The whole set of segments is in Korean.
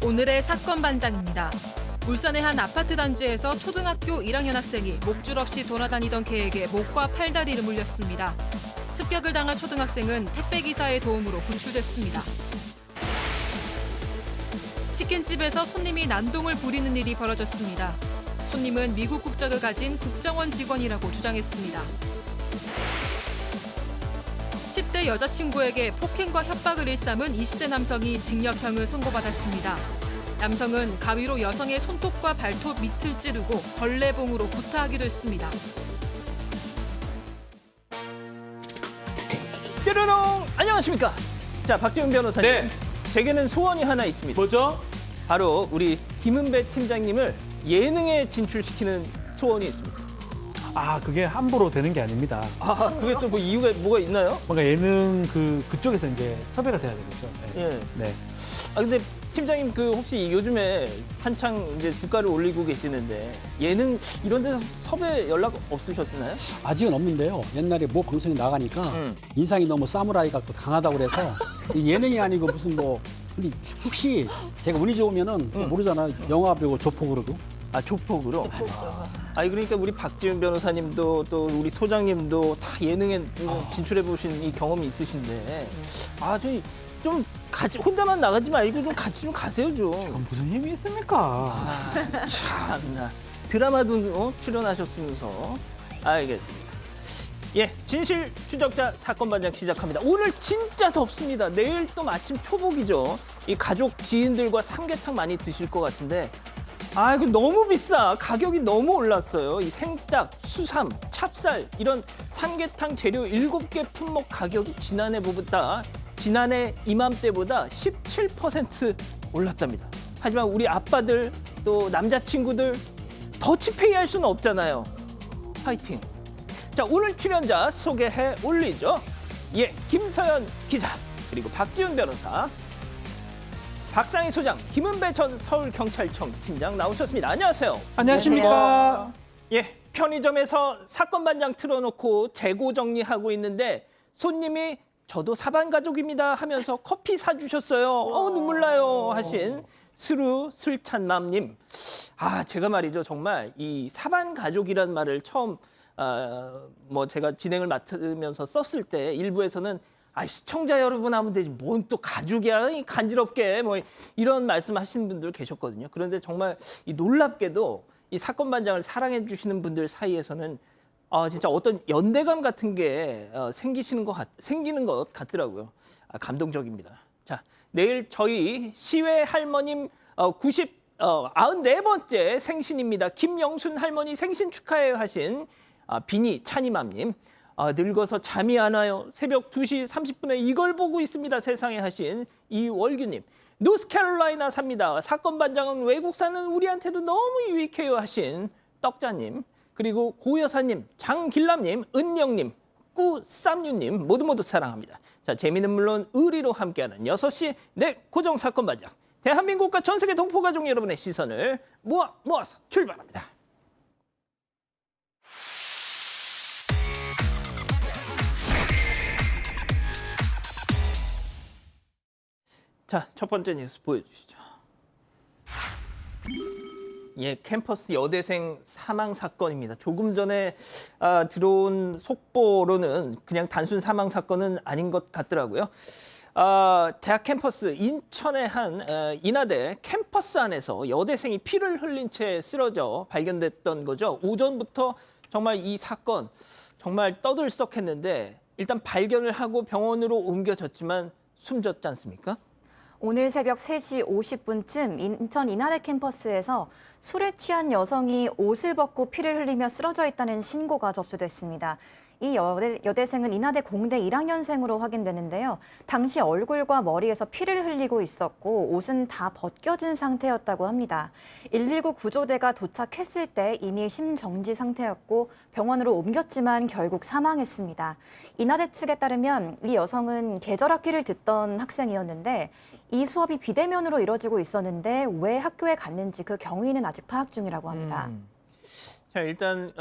오늘의 사건 반장입니다. 울산의 한 아파트 단지에서 초등학교 1학년 학생이 목줄 없이 돌아다니던 개에게 목과 팔다리를 물렸습니다. 습격을 당한 초등학생은 택배기사의 도움으로 구출됐습니다. 치킨집에서 손님이 난동을 부리는 일이 벌어졌습니다. 손님은 미국 국적을 가진 국정원 직원이라고 주장했습니다. 10대 여자친구에게 폭행과 협박을 일삼은 20대 남성이 징역형을 선고받았습니다. 남성은 가위로 여성의 손톱과 발톱 밑을 찌르고 벌레봉으로 구타하기도 했습니다. 뾰로롱! 안녕하십니까? 자, 박지훈 변호사님. 네. 제게는 소원이 하나 있습니다. 뭐죠? 바로 우리 김은배 팀장님을 예능에 진출시키는 소원이 있습니다. 아, 그게 함부로 되는 게 아닙니다. 아, 그게 또 뭐 이유가 뭐가 있나요? 뭔가 예능 그쪽에서 이제 섭외가 돼야 되겠죠. 네. 예. 네. 아, 근데 팀장님 혹시 요즘에 한창 이제 주가를 올리고 계시는데 예능 이런 데서 섭외 연락 없으셨나요? 아직은 없는데요. 옛날에 모 방송에 나가니까 인상이 너무 사무라이 같고 강하다고 그래서 이 예능이 아니고 무슨 뭐 근데 혹시 제가 운이 좋으면은 모르잖아. 영화 배우 조폭으로도. 아, 조폭으로? 아니, 그러니까 우리 박지훈 변호사님도 또 우리 소장님도 다 예능에 진출해 보신 이 경험이 있으신데 아, 좀 같이 혼자만 나가지 말고 좀 같이 좀 가세요 좀. 무슨 힘이 있습니까? 참나. 드라마도 출연하셨으면서. 알겠습니다. 예, 진실 추적자 사건 반장 시작합니다. 오늘 진짜 덥습니다. 내일 또 마침 초복이죠. 이 가족 지인들과 삼계탕 많이 드실 것 같은데 아, 이거 너무 비싸. 가격이 너무 올랐어요. 이 생닭, 수삼, 찹쌀 이런 삼계탕 재료 7개 품목 가격이 지난해 이맘때보다 17% 올랐답니다. 하지만 우리 아빠들 또 남자친구들 더치페이 할 수는 없잖아요. 파이팅. 자, 오늘 출연자 소개해 올리죠. 예, 김서연 기자 그리고 박지훈 변호사, 박상희 소장, 김은배 전 서울경찰청 팀장 나오셨습니다. 안녕하세요. 안녕하십니까? 예, 편의점에서 사건 반장 틀어놓고 재고 정리하고 있는데 손님이 저도 사반 가족입니다 하면서 커피 사주셨어요. 눈물 나요 하신 스루 술찬맘님. 아, 제가 말이죠. 정말 이 사반 가족이란 말을 처음 제가 진행을 맡으면서 썼을 때 일부에서는 시청자 여러분 하면 되지 뭔 또 가족이야 간지럽게 뭐 이런 말씀하시는 분들 계셨거든요. 그런데 정말 이 놀랍게도 이 사건 반장을 사랑해 주시는 분들 사이에서는 진짜 어떤 연대감 같은 게 생기는 것 같더라고요. 감동적입니다. 자, 내일 저희 시외 할머님 94번째 생신입니다. 김영순 할머니 생신 축하해 하신 비니 차니맘님. 늙어서 잠이 안 와요. 새벽 2시 30분에 이걸 보고 있습니다. 세상에 하신 이월규님. 노스캐롤라이나 삽니다. 사건 반장은 외국 사는 우리한테도 너무 유익해요 하신 떡자님. 그리고 고여사님, 장길남님, 은영님, 꾸쌈유님 모두 사랑합니다. 자, 재미는 물론 의리로 함께하는 6시 내 고정 사건 반장. 대한민국과 전 세계 동포가족 여러분의 시선을 모아서 출발합니다. 자, 첫 번째 뉴스 보여주시죠. 예, 캠퍼스 여대생 사망 사건입니다. 조금 전에 들어온 속보로는 그냥 단순 사망 사건은 아닌 것 같더라고요. 대학 캠퍼스 인천의 한 인하대 캠퍼스 안에서 여대생이 피를 흘린 채 쓰러져 발견됐던 거죠. 오전부터 정말 이 사건 정말 떠들썩했는데 일단 발견을 하고 병원으로 옮겨졌지만 숨졌지 않습니까? 오늘 새벽 3시 50분쯤 인천 인하대 캠퍼스에서 술에 취한 여성이 옷을 벗고 피를 흘리며 쓰러져 있다는 신고가 접수됐습니다. 이 여대생은 인하대 공대 1학년생으로 확인되는데요. 당시 얼굴과 머리에서 피를 흘리고 있었고 옷은 다 벗겨진 상태였다고 합니다. 119 구조대가 도착했을 때 이미 심정지 상태였고 병원으로 옮겼지만 결국 사망했습니다. 인하대 측에 따르면 이 여성은 계절학기를 듣던 학생이었는데 이 수업이 비대면으로 이뤄지고 있었는데 왜 학교에 갔는지 그 경위는 아직 파악 중이라고 합니다. 자, 일단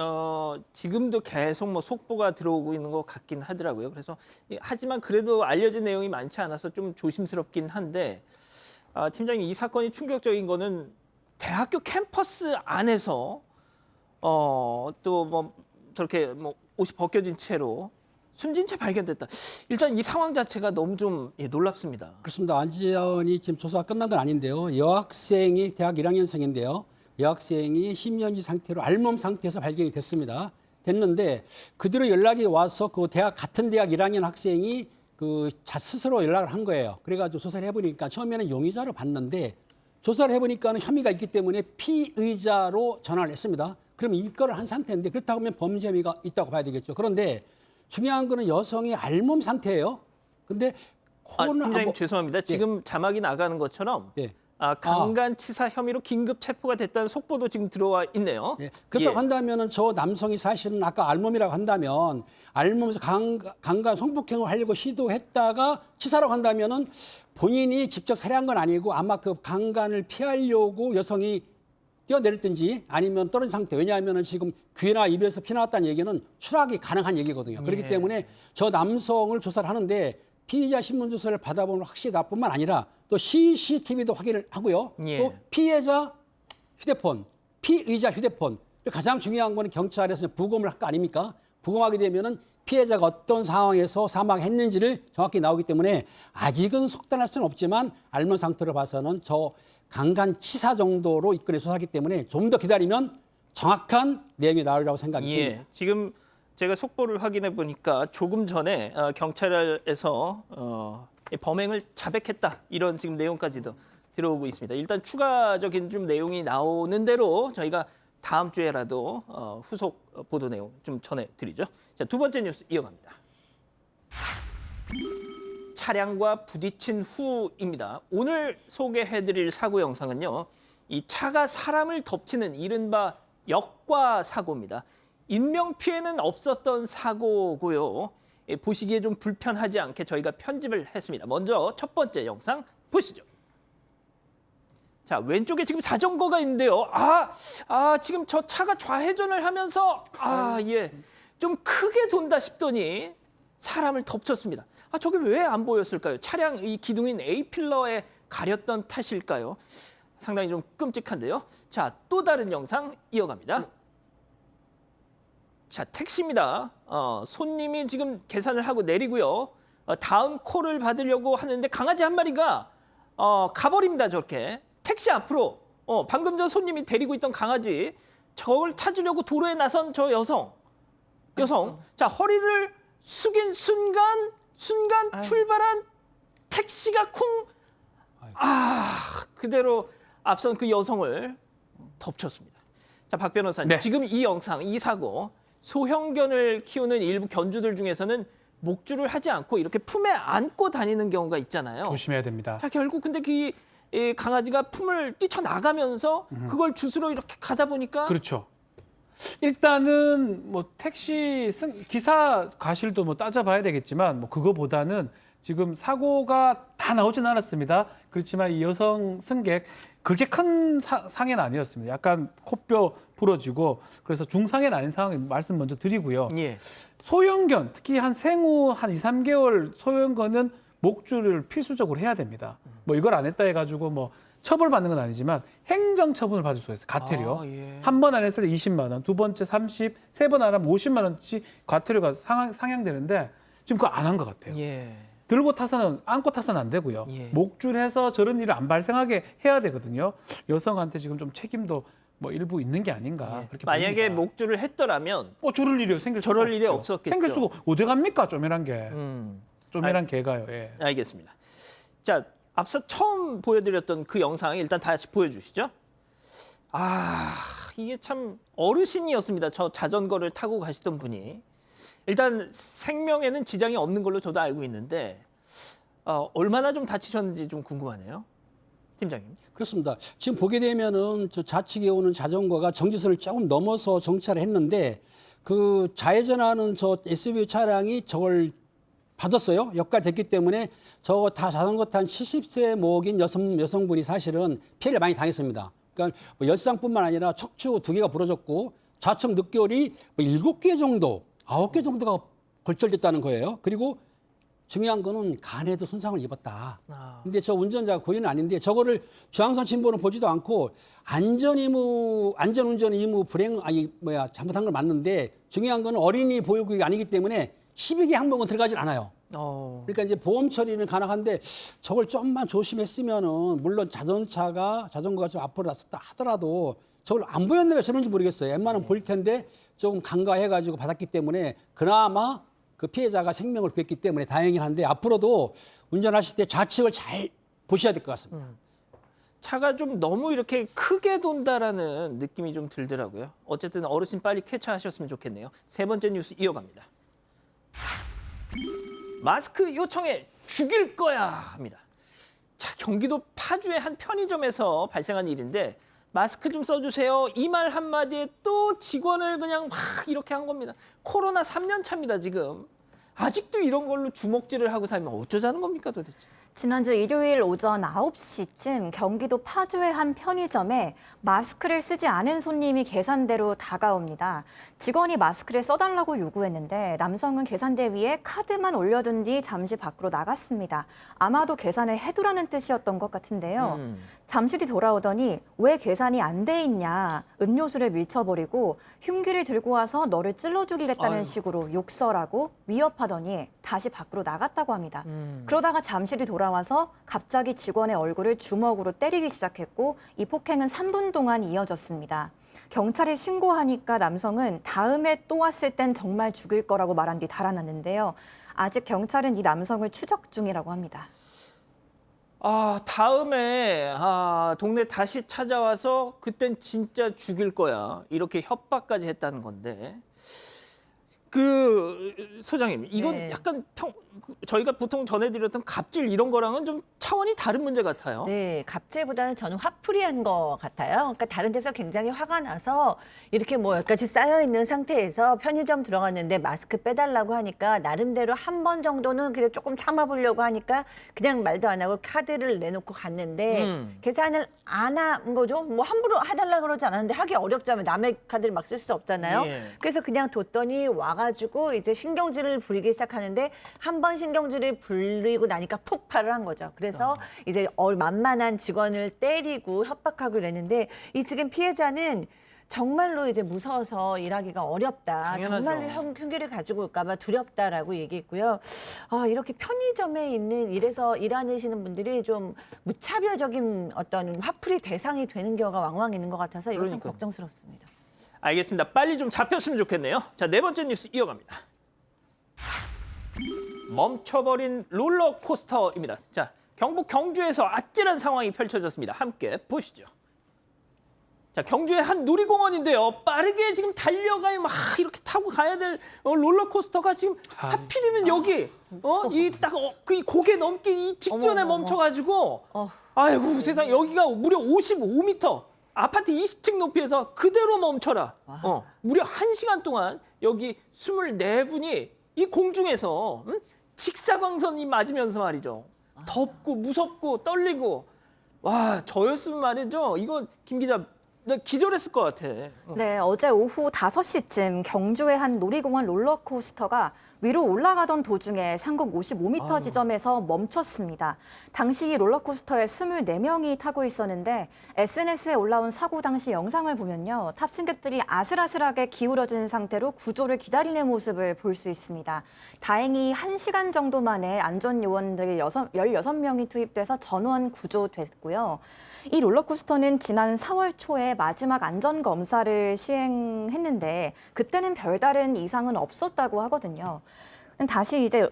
지금도 계속 속보가 들어오고 있는 것 같긴 하더라고요. 그래서 하지만 그래도 알려진 내용이 많지 않아서 좀 조심스럽긴 한데 팀장님 이 사건이 충격적인 거는 대학교 캠퍼스 안에서 또 뭐 저렇게 뭐 옷이 벗겨진 채로 숨진 채 발견됐다. 일단 이 상황 자체가 너무 좀 놀랍습니다. 그렇습니다. 완전히 지금 조사가 끝난 건 아닌데요. 여학생이 대학 1학년생인데요. 여학생이 심연지 상태로 알몸 상태에서 발견이 됐습니다. 됐는데 그대로 연락이 와서 그 같은 대학 1학년 학생이 스스로 연락을 한 거예요. 그래가지고 조사를 해보니까 처음에는 용의자로 봤는데 조사를 해보니까는 혐의가 있기 때문에 피의자로 전환을 했습니다. 그러면 입건을 한 상태인데 그렇다고 하면 범죄 혐의가 있다고 봐야 되겠죠. 그런데 중요한 거는 여성이 알몸 상태예요. 근데 코는 팀장님 죄송합니다. 지금 자막이 나가는 것처럼 예. 강간치사 혐의로 긴급 체포가 됐다는 속보도 지금 들어와 있네요. 예. 그렇다고 한다면은 저 남성이 사실은 아까 알몸이라고 한다면 알몸에서 강간 성폭행을 하려고 시도했다가 치사라고 한다면은 본인이 직접 살해한 건 아니고 아마 그 강간을 피하려고 여성이 뛰어내렸든지 아니면 떨어진 상태. 왜냐하면 지금 귀나 입에서 피 나왔다는 얘기는 추락이 가능한 얘기거든요. 그렇기 때문에 저 남성을 조사를 하는데 피의자 신문 조사를 받아보면 확실히 나뿐만 아니라 또 CCTV도 확인을 하고요. 또 피해자 휴대폰, 피의자 휴대폰. 가장 중요한 거는 경찰에서 부검을 할 거 아닙니까? 부검하게 되면은 피해자가 어떤 상황에서 사망했는지를 정확히 나오기 때문에 아직은 속단할 수는 없지만 알몸 상태로 봐서는 저 강간치사 정도로 입건해 수사하기 때문에 좀 더 기다리면 정확한 내용이 나오리라고 생각이 듭니다. 지금 제가 속보를 확인해 보니까 조금 전에 경찰에서 범행을 자백했다 이런 지금 내용까지도 들어오고 있습니다. 일단 추가적인 좀 내용이 나오는 대로 저희가 다음 주에라도 후속 보도 내용 좀 전해드리죠. 자, 두 번째 뉴스 이어갑니다. 차량과 부딪힌 후입니다. 오늘 소개해드릴 사고 영상은요. 이 차가 사람을 덮치는 이른바 역과 사고입니다. 인명피해는 없었던 사고고요. 보시기에 좀 불편하지 않게 저희가 편집을 했습니다. 먼저 첫 번째 영상 보시죠. 자, 왼쪽에 지금 자전거가 있는데요. 지금 저 차가 좌회전을 하면서 좀 크게 돈다 싶더니 사람을 덮쳤습니다. 저게 왜 안 보였을까요? 차량 이 기둥인 A필러에 가렸던 탓일까요? 상당히 좀 끔찍한데요. 자, 또 다른 영상 이어갑니다. 자, 택시입니다. 손님이 지금 계산을 하고 내리고요. 다음 콜을 받으려고 하는데 강아지 한 마리가 가버립니다. 저렇게. 택시 앞으로 방금 전 손님이 데리고 있던 강아지 저걸 찾으려고 도로에 나선 저 여성. 자, 허리를 숙인 순간 출발한 택시가 그대로 앞선 그 여성을 덮쳤습니다. 자, 박 변호사님. 네. 지금 이 영상, 이 사고 소형견을 키우는 일부 견주들 중에서는 목줄을 하지 않고 이렇게 품에 안고 다니는 경우가 있잖아요. 조심해야 됩니다. 자, 결국 근데 이 강아지가 품을 뛰쳐나가면서 그걸 주스로 이렇게 가다 보니까 그렇죠. 일단은 뭐 택시 기사 과실도 뭐 따져봐야 되겠지만 뭐 그거보다는 지금 사고가 다 나오진 않았습니다. 그렇지만 이 여성 승객 그렇게 큰 상해는 아니었습니다. 약간 코뼈 부러지고 그래서 중상해는 아닌 상황 말씀 먼저 드리고요. 예. 소형견 특히 한 생후 한 2, 3개월 소형견은 목줄을 필수적으로 해야 됩니다. 뭐 이걸 안 했다 해가지고 뭐 처벌받는 건 아니지만 행정처분을 받을 수가 있어요. 과태료. 한 번 안 했을 때 20만 원, 두 번째 30, 세 번 안 하면 50만 원치 과태료가 상향되는데 지금 그거 안 한 것 같아요. 들고 타서는 안고 타서는 안 되고요. 목줄해서 저런 일을 안 발생하게 해야 되거든요. 여성한테 지금 좀 책임도 뭐 일부 있는 게 아닌가 그렇게 만약에 보입니다. 목줄을 했더라면 저럴 일이 생길 수가 저럴 일이 없죠. 없었겠죠. 생길 수가 어디 갑니까? 쪼매란 게. 쪼매란 개가요. 예. 알겠습니다. 자, 앞서 처음 보여드렸던 그 영상 일단 다시 보여주시죠. 이게 참 어르신이었습니다. 저 자전거를 타고 가시던 분이. 일단 생명에는 지장이 없는 걸로 저도 알고 있는데 얼마나 좀 다치셨는지 좀 궁금하네요. 팀장님. 그렇습니다. 지금 보게 되면은 저 좌측에 오는 자전거가 정지선을 조금 넘어서 정차를 했는데 그 좌회전하는 저 SUV 차량이 저걸 받았어요. 역할됐기 때문에 저거 다 자전거 탄 70세 먹인 여성분이 사실은 피해를 많이 당했습니다. 그러니까 뭐 열상뿐만 아니라 척추 2개가 부러졌고 좌측 늑골이 뭐 7개 정도, 9개 정도가 골절됐다는 거예요. 그리고 중요한 거는 간에도 손상을 입었다. 아. 근데 저 운전자가 고의는 아닌데 저거를 중앙선 침범을 보지도 않고 안전운전 의무 불행 잘못한 걸 맞는데 중요한 거는 어린이 보호구역이 아니기 때문에 시비기 항목은 들어가질 않아요. 그러니까 이제 보험 처리는 가능한데 저걸 좀만 조심했으면은 물론 자전거가 좀 앞으로 났었다 하더라도 저걸 안 보였나 왜 저런지 모르겠어요. 웬만하면 보일 텐데 조금 간과해가지고 받았기 때문에 그나마 그 피해자가 생명을 구했기 때문에 다행이긴 한데 앞으로도 운전하실 때 좌측을 잘 보셔야 될 것 같습니다. 차가 좀 너무 이렇게 크게 돈다라는 느낌이 좀 들더라고요. 어쨌든 어르신 빨리 쾌차하셨으면 좋겠네요. 세 번째 뉴스 이어갑니다. 마스크 요청해 죽일 거야 합니다. 자, 경기도 파주의 한 편의점에서 발생한 일인데 마스크 좀 써주세요. 이 말 한마디에 또 직원을 그냥 막 이렇게 한 겁니다. 코로나 3년 차입니다, 지금. 아직도 이런 걸로 주먹질을 하고 살면 어쩌자는 겁니까, 도대체? 지난주 일요일 오전 9시쯤 경기도 파주의 한 편의점에 마스크를 쓰지 않은 손님이 계산대로 다가옵니다. 직원이 마스크를 써달라고 요구했는데 남성은 계산대 위에 카드만 올려둔 뒤 잠시 밖으로 나갔습니다. 아마도 계산을 해두라는 뜻이었던 것 같은데요. 잠시 뒤 돌아오더니 왜 계산이 안 돼 있냐, 음료수를 밀쳐버리고 흉기를 들고 와서 너를 찔러 죽이겠다는 식으로 욕설하고 위협하더니 다시 밖으로 나갔다고 합니다. 그러다가 잠시 뒤 돌아와서 갑자기 직원의 얼굴을 주먹으로 때리기 시작했고 이 폭행은 3분 동안 이어졌습니다. 경찰에 신고하니까 남성은 다음에 또 왔을 땐 정말 죽일 거라고 말한 뒤 달아났는데요. 아직 경찰은 이 남성을 추적 중이라고 합니다. 다음에 동네 다시 찾아와서 그땐 진짜 죽일 거야. 이렇게 협박까지 했다는 건데. 소장님, 이건 네. 약간 저희가 보통 전해드렸던 갑질 이런 거랑은 좀 차원이 다른 문제 같아요. 네, 갑질보다는 저는 화풀이한 것 같아요. 그러니까 다른 데서 굉장히 화가 나서 이렇게 뭐 여기까지 쌓여 있는 상태에서 편의점 들어갔는데 마스크 빼달라고 하니까 나름대로 한 번 정도는 그냥 조금 참아보려고 하니까 그냥 말도 안 하고 카드를 내놓고 갔는데 계산을 안 한 거죠. 뭐 함부로 해달라 그러지 않았는데 하기 어렵잖아요. 남의 카드를 막 쓸 수 없잖아요. 예. 그래서 그냥 뒀더니 와가지고 이제 신경질을 부리기 시작하는데 한 번 신경질을 부리고 나니까 폭발을 한 거죠. 그래서 이제 만만한 직원을 때리고 협박하고 이랬는데 이 지금 피해자는 정말로 이제 무서워서 일하기가 어렵다. 당연하죠. 정말로 흉기를 가지고 올까봐 두렵다라고 얘기했고요. 이렇게 편의점에 있는 일하시는 분들이 좀 무차별적인 어떤 화풀이 대상이 되는 경우가 왕왕 있는 것 같아서 이거 좀 그러니까요. 걱정스럽습니다. 알겠습니다. 빨리 좀 잡혔으면 좋겠네요. 자, 네 번째 뉴스 이어갑니다. 멈춰버린 롤러코스터입니다. 자, 경북 경주에서 아찔한 상황이 펼쳐졌습니다. 함께 보시죠. 자, 경주의 한 놀이공원인데요. 빠르게 지금 달려가야 막 이렇게 타고 가야 될 롤러코스터가 지금 하필이면 여기 이 고개 넘기 이 직전에 어머. 멈춰가지고 아이고 세상 여기가 무려 55m 아파트 20층 높이에서 그대로 멈춰라. 무려 1시간 동안 여기 24분이 이 공중에서 직사광선이 맞으면서 말이죠. 덥고 무섭고 떨리고 와 저였으면 말이죠. 이거 김 기자 나 기절했을 것 같아. 네, 어제 오후 5시쯤 경주의 한 놀이공원 롤러코스터가 위로 올라가던 도중에 상공 55m 지점에서 멈췄습니다. 당시 이 롤러코스터에 24명이 타고 있었는데 SNS에 올라온 사고 당시 영상을 보면요. 탑승객들이 아슬아슬하게 기울어진 상태로 구조를 기다리는 모습을 볼 수 있습니다. 다행히 1시간 정도 만에 안전요원들 16명이 투입돼서 전원 구조됐고요. 이 롤러코스터는 지난 4월 초에 마지막 안전검사를 시행했는데 그때는 별다른 이상은 없었다고 하거든요. 다시 이제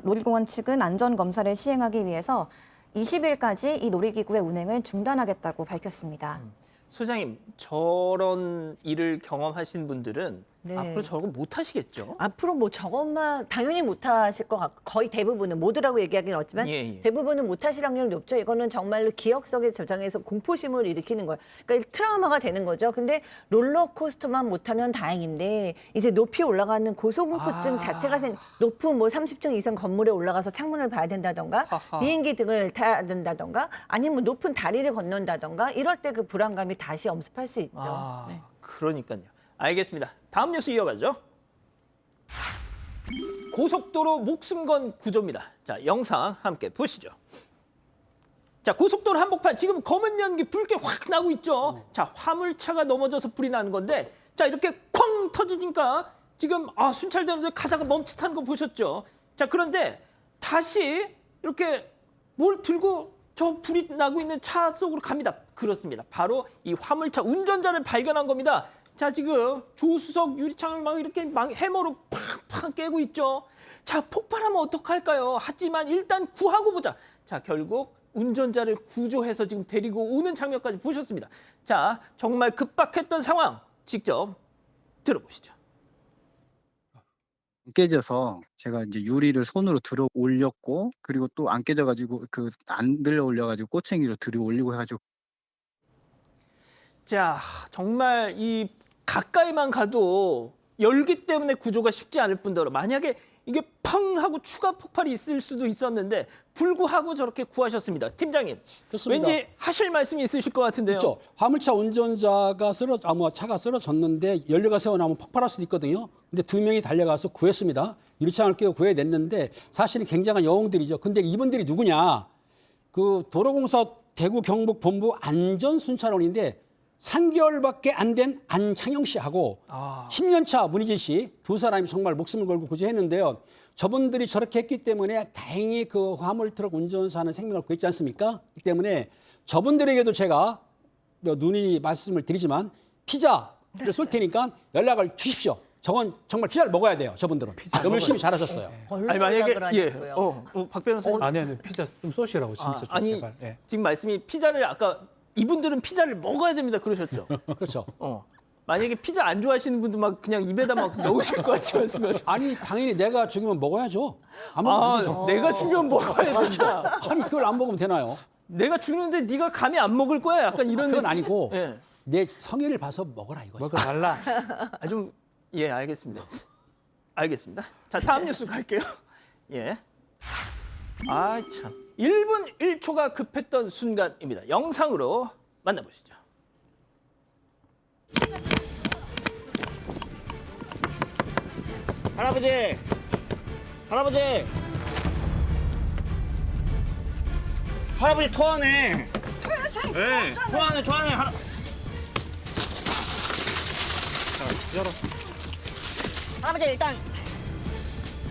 놀이공원 측은 안전검사를 시행하기 위해서 20일까지 이 놀이기구의 운행을 중단하겠다고 밝혔습니다. 소장님 저런 일을 경험하신 분들은 네. 앞으로 저거 못 하시겠죠? 앞으로 뭐 저것만 당연히 못 하실 것 같고 거의 대부분은 모두라고 얘기하기는 어렵지만 예. 대부분은 못 하실 확률이 높죠. 이거는 정말로 기억 속에 저장해서 공포심을 일으키는 거예요. 그러니까 트라우마가 되는 거죠. 근데 롤러코스터만 못하면 다행인데 이제 높이 올라가는 고소공포증 자체가 높은 뭐 30층 이상 건물에 올라가서 창문을 봐야 된다던가 하하. 비행기 등을 타야 된다던가 아니면 높은 다리를 건넌다던가 이럴 때 그 불안감이 다시 엄습할 수 있죠. 네. 그러니까요. 알겠습니다. 다음 뉴스 이어가죠. 고속도로 목숨 건 구조입니다. 자, 영상 함께 보시죠. 자, 고속도로 한복판 지금 검은 연기 붉게 확 나고 있죠. 자, 화물차가 넘어져서 불이 나는 건데 자, 이렇게 쾅 터지니까 지금 순찰대원들 가다가 멈칫하는 거 보셨죠? 자, 그런데 다시 이렇게 뭘 들고 저 불이 나고 있는 차 속으로 갑니다. 그렇습니다. 바로 이 화물차 운전자를 발견한 겁니다. 자, 지금 조수석 유리창을 막 이렇게 막 해머로 팍팍 깨고 있죠. 자, 폭발하면 어떡할까요? 하지만 일단 구하고 보자. 자, 결국 운전자를 구조해서 지금 데리고 오는 장면까지 보셨습니다. 자, 정말 급박했던 상황 직접 들어보시죠. 안 깨져서 제가 이제 유리를 손으로 들어 올렸고 그리고 또 안 깨져가지고 그 안 들어 올려가지고 꼬챙이로 들어 올리고 해가지고 자, 정말 이 가까이만 가도 열기 때문에 구조가 쉽지 않을 뿐더러 만약에 이게 펑 하고 추가 폭발이 있을 수도 있었는데 불구하고 저렇게 구하셨습니다. 팀장님, 그렇습니다. 왠지 하실 말씀이 있으실 것 같은데요. 그렇죠. 화물차 운전자가 차가 쓰러졌는데 연료가 새어나오면 폭발할 수도 있거든요. 근데 2명이 달려가서 구했습니다. 유리창을 깨고 구해냈는데 사실은 굉장한 영웅들이죠. 근데 이분들이 누구냐? 그 도로공사 대구 경북 본부 안전순찰원인데 3개월밖에 안 된 안창영 씨하고 10년 차 문희진 씨 두 사람이 정말 목숨을 걸고 구조했는데요. 저분들이 저렇게 했기 때문에 다행히 그 화물트럭 운전사는 생명을 구했지 않습니까? 그렇기 때문에 저분들에게도 제가 눈이 말씀을 드리지만 피자를 쏠 테니까 연락을 주십시오. 저건 정말 피자를 먹어야 돼요. 저분들은. 너무 열심히 잘하셨어요. 아니 만약에 박 변호사님 아니 피자 좀 쏘시라고 진짜 좀 아니 제발. 예. 지금 말씀이 피자를 아까 이분들은 피자를 먹어야 됩니다 그러셨죠? 그렇죠. 만약에 피자 안 좋아하시는 분도 막 그냥 입에다 막 넣으실 것 같이 말씀하시죠. 아니 당연히 내가 죽이면 먹어야죠. 안 먹으면 되죠. 내가 주면 먹어야 된다. 아니 그걸 안 먹으면 되나요? 내가 주는데 네가 감히 안 먹을 거야? 약간 이런 그건 아니고 예. 내 성의를 봐서 먹어라 이거죠. 먹어달라. 알겠습니다. 알겠습니다. 자, 다음 뉴스 갈게요. 예. 참. 1분 1초가 급했던 순간입니다. 영상으로 만나보시죠. 할아버지! 할아버지! 할아버지 토하네. 네, 토하네. 자, 열어. 할아버지 일단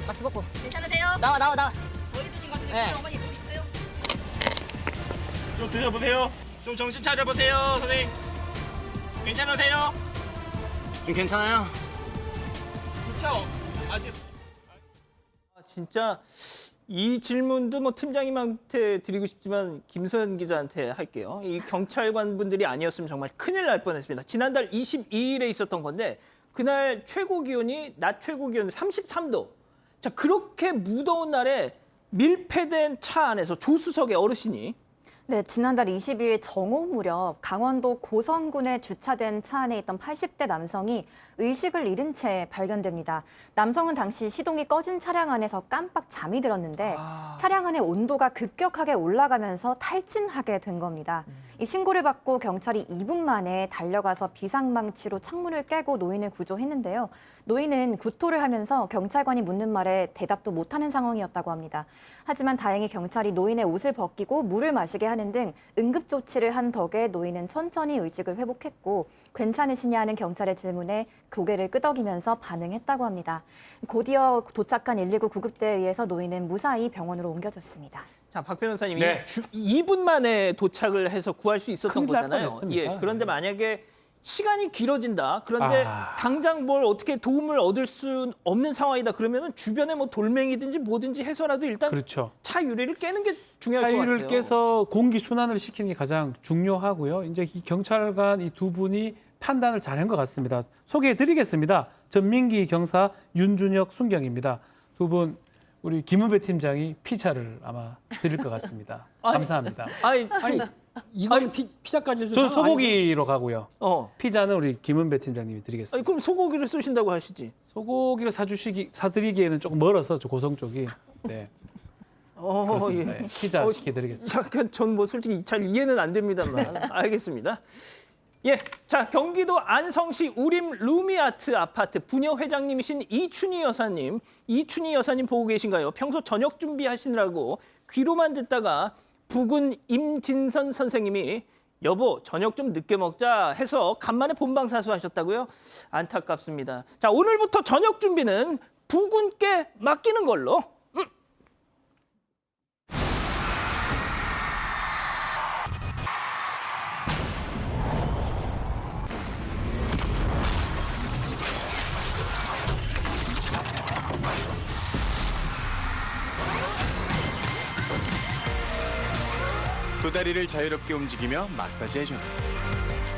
마스크 벗고 괜찮으세요? 나와 머리 드신 것 같은데 어머니 뭐 있어요? 좀 드셔보세요. 좀 정신 차려보세요, 선생님. 괜찮으세요? 좀 괜찮아요? 그쵸? 아직. 진짜 이 질문도 뭐 팀장님한테 드리고 싶지만 김소연 기자한테 할게요. 이 경찰관 분들이 아니었으면 정말 큰일 날 뻔했습니다. 지난달 22일에 있었던 건데 그날 최고 기온이 낮 최고 기온 33도. 자, 그렇게 무더운 날에 밀폐된 차 안에서 조수석의 어르신이 네, 지난달 22일 정오 무렵 강원도 고성군에 주차된 차 안에 있던 80대 남성이 의식을 잃은 채 발견됩니다. 남성은 당시 시동이 꺼진 차량 안에서 깜빡 잠이 들었는데 차량 안의 온도가 급격하게 올라가면서 탈진하게 된 겁니다. 이 신고를 받고 경찰이 2분 만에 달려가서 비상망치로 창문을 깨고 노인을 구조했는데요. 노인은 구토를 하면서 경찰관이 묻는 말에 대답도 못하는 상황이었다고 합니다. 하지만 다행히 경찰이 노인의 옷을 벗기고 물을 마시게 하는 등 응급조치를 한 덕에 노인은 천천히 의식을 회복했고 괜찮으시냐 하는 경찰의 질문에 고개를 끄덕이면서 반응했다고 합니다. 곧이어 도착한 119 구급대에 의해서 노인은 무사히 병원으로 옮겨졌습니다. 자, 박 변호사님이 네. 2분 만에 도착을 해서 구할 수 있었던 큰일 날 거잖아요. 뻔했습니다. 그런데 만약에 시간이 길어진다. 그런데 당장 뭘 어떻게 도움을 얻을 수 없는 상황이다. 그러면은 주변에 뭐 돌멩이든지 뭐든지 해서라도 일단 그렇죠. 차 유리를 깨는 게 중요할 것 같아요. 차유를 깨서 공기 순환을 시키는 게 가장 중요하고요. 이제 이 경찰관 이 두 분이 판단을 잘한 것 같습니다. 소개해드리겠습니다. 전민기 경사, 윤준혁 순경입니다. 두 분 우리 김은배 팀장이 피자를 아마 드릴 것 같습니다. 감사합니다. 아니, 이건 피자까지 저는 소고기로 가고요. 어. 피자는 우리 김은배 팀장님이 드리겠습니다. 아니, 그럼 소고기를 쏘신다고 하시지. 소고기를 사드리기에는 조금 멀어서 저 고성 쪽이. 네. 그렇습니다. 네, 피자 시켜드리겠습니다. 잠깐 전 뭐 솔직히 잘 이해는 안 됩니다만 알겠습니다. 예, 자 경기도 안성시 우림 루미아트 아파트 부녀 회장님이신 이춘희 여사님 보고 계신가요? 평소 저녁 준비하시느라고 귀로만 듣다가 부군 임진선 선생님이 여보 저녁 좀 늦게 먹자 해서 간만에 본방사수 하셨다고요? 안타깝습니다. 자 오늘부터 저녁 준비는 부군께 맡기는 걸로. 두 다리를 자유롭게 움직이며 마사지해주는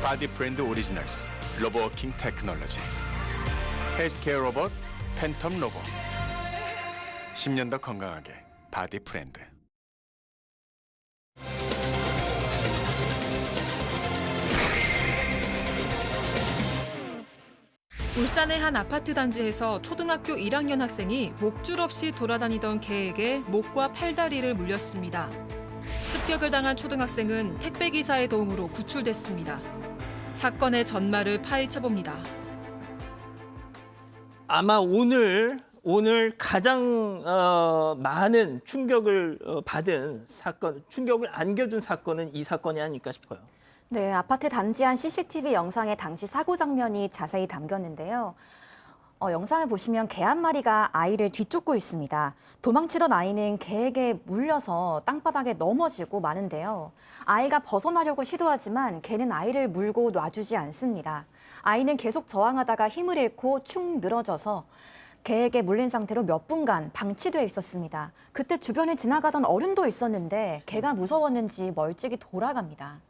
바디 브랜드 오리지널스 로보워킹 테크놀로지 헬스케어 로봇 팬텀 로봇 10년 더 건강하게 바디 브랜드. 울산의 한 아파트 단지에서 초등학교 1학년 학생이 목줄 없이 돌아다니던 개에게 목과 팔다리를 물렸습니다. 습격을 당한 초등학생은 택배기사의 도움으로 구출됐습니다. 사건의 전말을 파헤쳐봅니다. 아마 오늘 가장 많은 충격을 받은 사건, 충격을 안겨준 사건은 이 사건이 아닐까 싶어요. 네, 아파트 단지 안 CCTV 영상에 당시 사고 장면이 자세히 담겼는데요. 영상을 보시면 개 한 마리가 아이를 뒤쫓고 있습니다. 도망치던 아이는 개에게 물려서 땅바닥에 넘어지고 마는데요. 아이가 벗어나려고 시도하지만 개는 아이를 물고 놔주지 않습니다. 아이는 계속 저항하다가 힘을 잃고 축 늘어져서 개에게 물린 상태로 몇 분간 방치돼 있었습니다. 그때 주변을 지나가던 어른도 있었는데 개가 무서웠는지 멀찍이 돌아갑니다.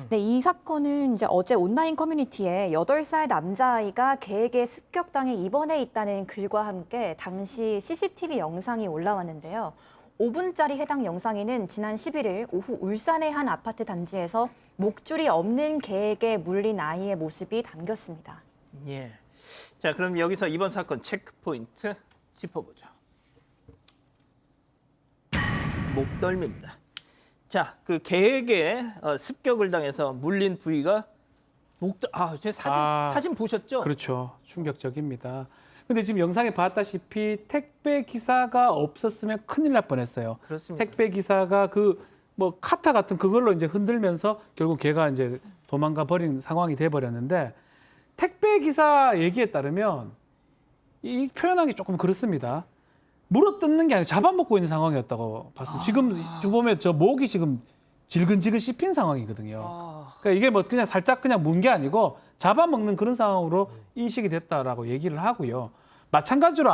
네, 이 사건은 이제 어제 온라인 커뮤니티에 8살 남자아이가 개에게 습격당해 입원해 있다는 글과 함께 당시 CCTV 영상이 올라왔는데요. 5분짜리 해당 영상에는 지난 11일 오후 울산의 한 아파트 단지에서 목줄이 없는 개에게 물린 아이의 모습이 담겼습니다. 예. 자, 그럼 여기서 이번 사건 체크 포인트 짚어보죠. 목덜미입니다. 자, 그 개에게 습격을 당해서 물린 부위가 목덜. 제 사진 보셨죠? 그렇죠. 충격적입니다. 근데 지금 영상에 봤다시피 택배 기사가 없었으면 큰일 날 뻔했어요. 그렇습니다. 택배 기사가 그 뭐 카타 같은 그걸로 이제 흔들면서 결국 걔가 이제 도망가 버린 상황이 돼 버렸는데 택배 기사 얘기에 따르면 이 표현하기 조금 그렇습니다. 물어뜯는 게 아니라 잡아먹고 있는 상황이었다고 봤습니다. 지금 보면 저 목이 지금 질근질근 씹힌 상황이거든요. 그러니까 이게 뭐 그냥 살짝 그냥 문 게 아니고 잡아먹는 그런 상황으로 인식이 됐다라고 얘기를 하고요. 마찬가지로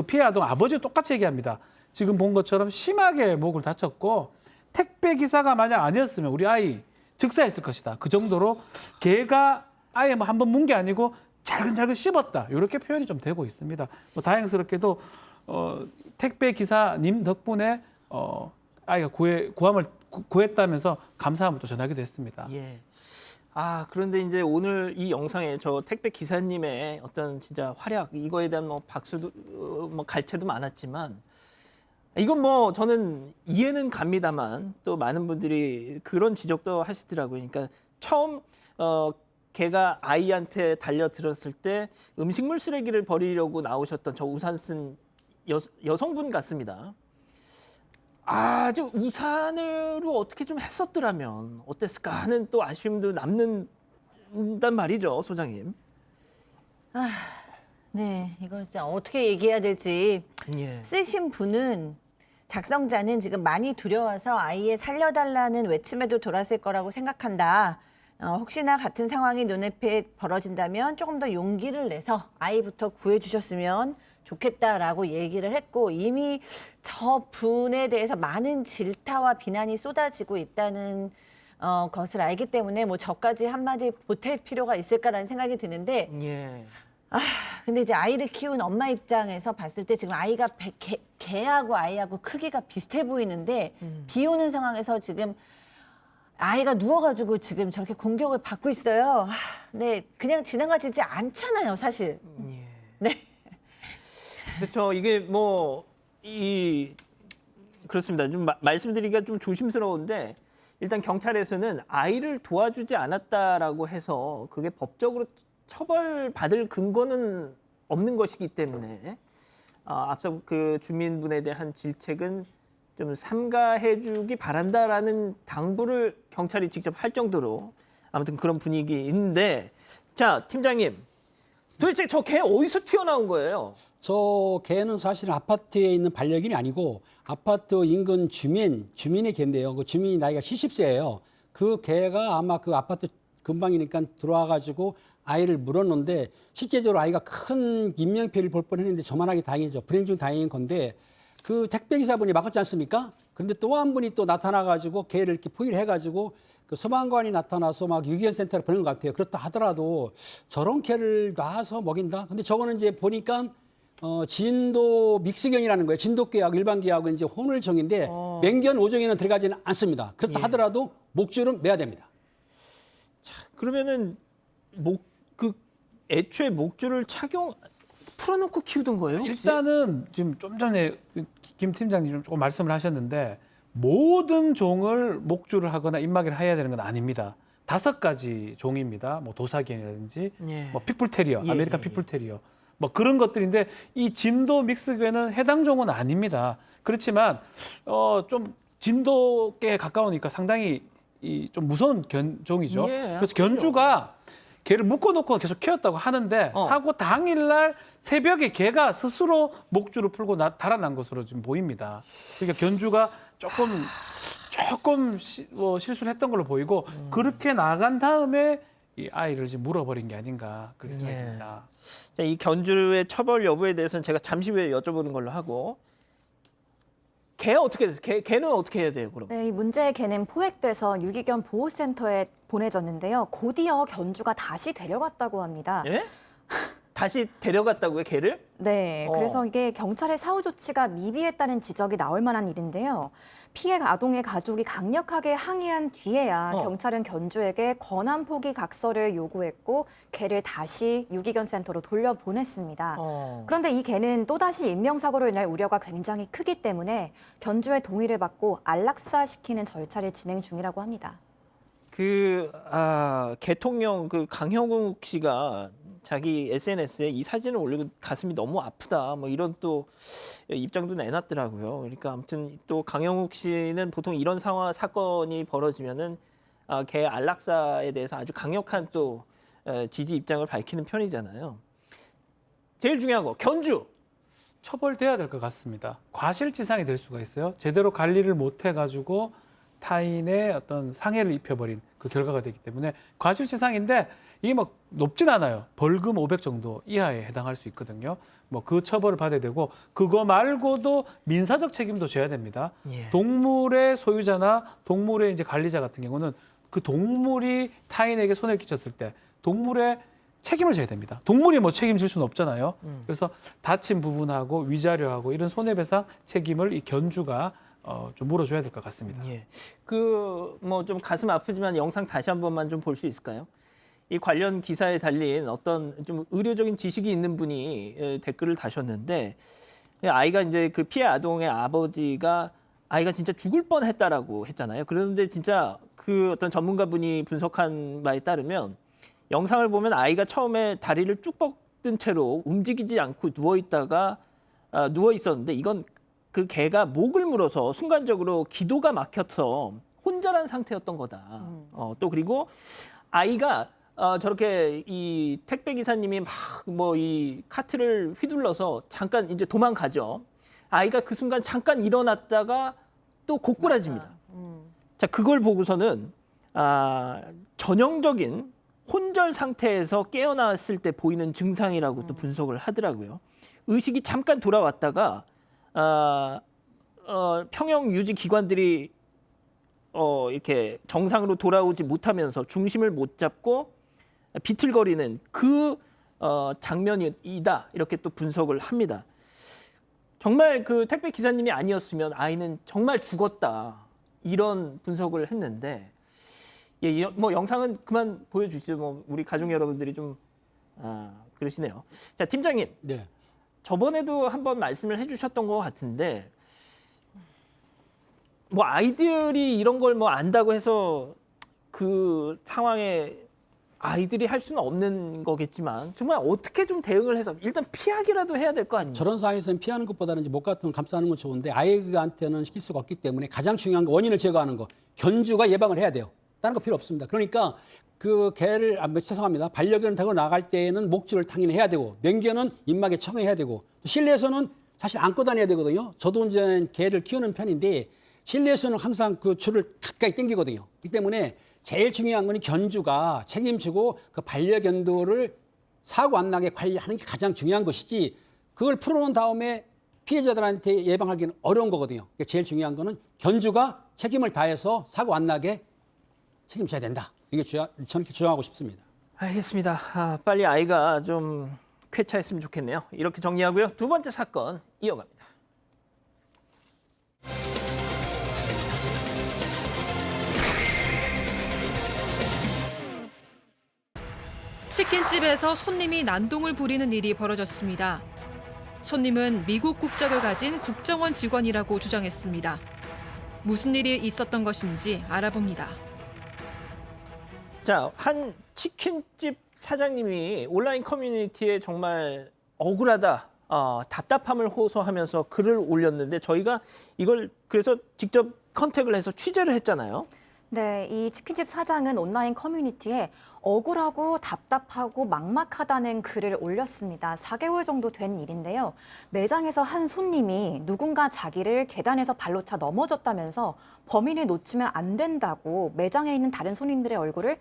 피해 아동 아버지도 똑같이 얘기합니다. 지금 본 것처럼 심하게 목을 다쳤고 택배 기사가 만약 아니었으면 우리 아이 즉사했을 것이다. 그 정도로 개가 아예 뭐 한번 문 게 아니고 잘근잘근 씹었다. 이렇게 표현이 좀 되고 있습니다. 뭐 다행스럽게도 택배 기사님 덕분에 아이가 구함을 구했다면서 감사함을 또 전하기도 했습니다. 예. 그런데 이제 오늘 이 영상에 저 택배 기사님의 어떤 진짜 활약 이거에 대한 뭐 박수도 뭐 갈채도 많았지만 이건 뭐 저는 이해는 갑니다만 또 많은 분들이 그런 지적도 하시더라고요. 그러니까 처음 걔가 아이한테 달려들었을 때 음식물 쓰레기를 버리려고 나오셨던 저 우산 쓴 여성분 같습니다. 저 우산으로 어떻게 좀 했었더라면 어땠을까 하는 또 아쉬움도 남는단 말이죠, 소장님. 네, 이거 진짜 어떻게 얘기해야 될지. 예. 쓰신 분은 작성자는 지금 많이 두려워서 아이의 살려달라는 외침에도 돌았을 거라고 생각한다. 혹시나 같은 상황이 눈앞에 벌어진다면 조금 더 용기를 내서 아이부터 구해주셨으면 좋겠다라고 얘기를 했고 이미 저 분에 대해서 많은 질타와 비난이 쏟아지고 있다는 것을 알기 때문에 뭐 저까지 한마디 보탤 필요가 있을까라는 생각이 드는데 예. 근데 이제 아이를 키운 엄마 입장에서 봤을 때 지금 아이가 개하고 아이하고 크기가 비슷해 보이는데 비 오는 상황에서 지금 아이가 누워가지고 지금 저렇게 공격을 받고 있어요. 네, 그냥 지나가지지 않잖아요, 사실. 예. 네. 그렇죠. 이게 뭐 그렇습니다. 좀 말씀드리기가 좀 조심스러운데 일단 경찰에서는 아이를 도와주지 않았다라고 해서 그게 법적으로 처벌받을 근거는 없는 것이기 때문에 앞서 그 주민분에 대한 질책은 좀 삼가해주기 바란다라는 당부를 경찰이 직접 할 정도로 아무튼 그런 분위기인데, 자 팀장님, 도대체 저 개 어디서 튀어나온 거예요? 저 개는 사실은 아파트에 있는 반려견이 아니고 아파트 인근 주민의 개인데요. 그 주민이 나이가 70세예요. 그 개가 아마 그 아파트 근방이니까 들어와가지고 아이를 물었는데 실제적으로 아이가 큰 인명피해를 볼 뻔했는데 저만하게 다행이죠. 불행 중 다행인 건데 그 택배기사분이 막았지 않습니까? 그런데 또 한 분이 또 나타나가지고 개를 이렇게 포위를 해가지고 그 소방관이 나타나서 막 유기견센터로 보낸 것 같아요. 그렇다 하더라도 저런 개를 놔서 먹인다? 근데 저거는 이제 보니까 진도 믹스견이라는 거예요. 진돗개하고 일반개하고 이제 혼을종인데 맹견 5종에는 들어가지는 않습니다. 그렇다 하더라도 목줄은 매야 됩니다. 그러면은 애초에 목줄을 풀어놓고 키우던 거예요? 혹시? 일단은 지금 좀 전에 김 팀장님 조금 말씀을 하셨는데 모든 종을 목줄을 하거나 입마개를 해야 되는 건 아닙니다. 5가지 종입니다. 뭐 도사견이라든지 예. 뭐 핏불테리어, 예, 아메리칸 예, 핏불테리어 뭐 그런 것들인데 이 진도 믹스견은 해당 종은 아닙니다. 그렇지만 좀 진돗개에 가까우니까 상당히 좀 무서운 종이죠. 예, 그래서 견주가 개를 묶어놓고 계속 키웠다고 하는데 사고 당일날 새벽에 개가 스스로 목줄을 풀고 달아난 것으로 지금 보입니다. 그러니까 견주가 조금 실수를 했던 걸로 보이고 그렇게 나간 다음에 이 아이를 지금 물어버린 게 아닌가 그렇게 생각이 듭니다. 자, 이 견주의 처벌 여부에 대해서는 제가 잠시 후에 여쭤보는 걸로 하고, 개 어떻게 됐어요? 개는 어떻게 해야 돼요, 그럼? 네, 이 문제의 개는 포획돼서 유기견 보호센터에 보내졌는데요. 곧이어 견주가 다시 데려갔다고 합니다. 예? 다시 데려갔다고요, 개를? 네, 그래서 이게 경찰의 사후 조치가 미비했다는 지적이 나올 만한 일인데요. 피해 아동의 가족이 강력하게 항의한 뒤에야 경찰은 견주에게 권한 포기 각서를 요구했고 개를 다시 유기견 센터로 돌려보냈습니다. 그런데 이 개는 또다시 인명사고로 인할 우려가 굉장히 크기 때문에 견주의 동의를 받고 안락사시키는 절차를 진행 중이라고 합니다. 개통령 강형욱 씨가 자기 SNS에 이 사진을 올리고 가슴이 너무 아프다 뭐 이런 또 입장도 내놨더라고요. 그러니까 아무튼 또 강형욱 씨는 보통 이런 사건이 벌어지면은 개 안락사에 대해서 아주 강력한 또 지지 입장을 밝히는 편이잖아요. 제일 중요한 거 견주. 처벌돼야 될 것 같습니다. 과실치상이 될 수가 있어요. 제대로 관리를 못 해가지고 타인의 어떤 상해를 입혀버린 그 결과가 되기 때문에 과실치상인데 이게 뭐 높진 않아요. 벌금 500 정도 이하에 해당할 수 있거든요. 뭐 그 처벌을 받아야 되고 그거 말고도 민사적 책임도 져야 됩니다. 예. 동물의 소유자나 동물의 이제 관리자 같은 경우는 그 동물이 타인에게 손해를 끼쳤을 때 동물의 책임을 져야 됩니다. 동물이 뭐 책임질 수는 없잖아요. 그래서 다친 부분하고 위자료하고 이런 손해배상 책임을 이 견주가 좀 물어줘야 될 것 같습니다. 예. 뭐 좀 가슴 아프지만 영상 다시 한 번만 좀 볼 수 있을까요? 이 관련 기사에 달린 어떤 좀 의료적인 지식이 있는 분이 댓글을 다셨는데 아이가 이제 그 피해 아동의 아버지가 아이가 진짜 죽을 뻔했다라고 했잖아요. 그런데 진짜 그 어떤 전문가분이 분석한 바에 따르면 영상을 보면 아이가 처음에 다리를 쭉 뻗은 채로 움직이지 않고 누워 있었는데 이건 그 개가 목을 물어서 순간적으로 기도가 막혀서 혼자란 상태였던 거다. 또 그리고 아이가 저렇게 이 택배 기사님이 막 뭐 이 카트를 휘둘러서 잠깐 이제 도망가죠. 아이가 그 순간 잠깐 일어났다가 또 고꾸라집니다. 자, 그걸 보고서는 전형적인 혼절 상태에서 깨어났을 때 보이는 증상이라고 또 분석을 하더라고요. 의식이 잠깐 돌아왔다가 평형 유지 기관들이 이렇게 정상으로 돌아오지 못하면서 중심을 못 잡고 비틀거리는 그 장면이다 이렇게 또 분석을 합니다. 정말 그 택배 기사님이 아니었으면 아이는 정말 죽었다 이런 분석을 했는데 뭐 영상은 그만 보여주시죠. 뭐 우리 가족 여러분들이 좀 그러시네요. 자, 팀장님. 네. 저번에도 한번 말씀을 해주셨던 것 같은데 뭐 아이들이 이런 걸 뭐 안다고 해서 그 상황에 아이들이 할 수는 없는 거겠지만 정말 어떻게 좀 대응을 해서 일단 피하기라도 해야 될 거 아닙니까? 저런 상황에서는 피하는 것보다는 이제 목 같은 걸 감싸는 건 좋은데 아이한테는 시킬 수가 없기 때문에 가장 중요한 거 원인을 제거하는 거 견주가 예방을 해야 돼요. 다른 거 필요 없습니다. 그러니까 그 개를 죄송합니다. 반려견을 타고 나갈 때에는 목줄을 당연히 해야 되고 맹견은 입막에 청해야 되고 또 실내에서는 사실 안고 다녀야 되거든요. 저도 이제 개를 키우는 편인데 실내에서는 항상 그 줄을 가까이 당기거든요. 그렇기 때문에 제일 중요한 건 견주가 책임지고 그 반려견도를 사고 안 나게 관리하는 게 가장 중요한 것이지 그걸 풀어놓은 다음에 피해자들한테 예방하기는 어려운 거거든요. 그러니까 제일 중요한 거는 견주가 책임을 다해서 사고 안 나게 책임져야 된다. 이게 저는 이렇게 주장하고 싶습니다. 알겠습니다. 빨리 아이가 좀 쾌차했으면 좋겠네요. 이렇게 정리하고요. 두 번째 사건 이어갑니다. 치킨집에서 손님이 난동을 부리는 일이 벌어졌습니다. 손님은 미국 국적을 가진 국정원 직원이라고 주장했습니다. 무슨 일이 있었던 것인지 알아봅니다. 자, 한 치킨집 사장님이 온라인 커뮤니티에 정말 억울하다, 답답함을 호소하면서 글을 올렸는데 저희가 이걸 그래서 직접 컨택을 해서 취재를 했잖아요. 네, 이 치킨집 사장은 온라인 커뮤니티에 억울하고 답답하고 막막하다는 글을 올렸습니다. 4개월 정도 된 일인데요. 매장에서 한 손님이 누군가 자기를 계단에서 발로 차 넘어졌다면서 범인을 놓치면 안 된다고 매장에 있는 다른 손님들의 얼굴을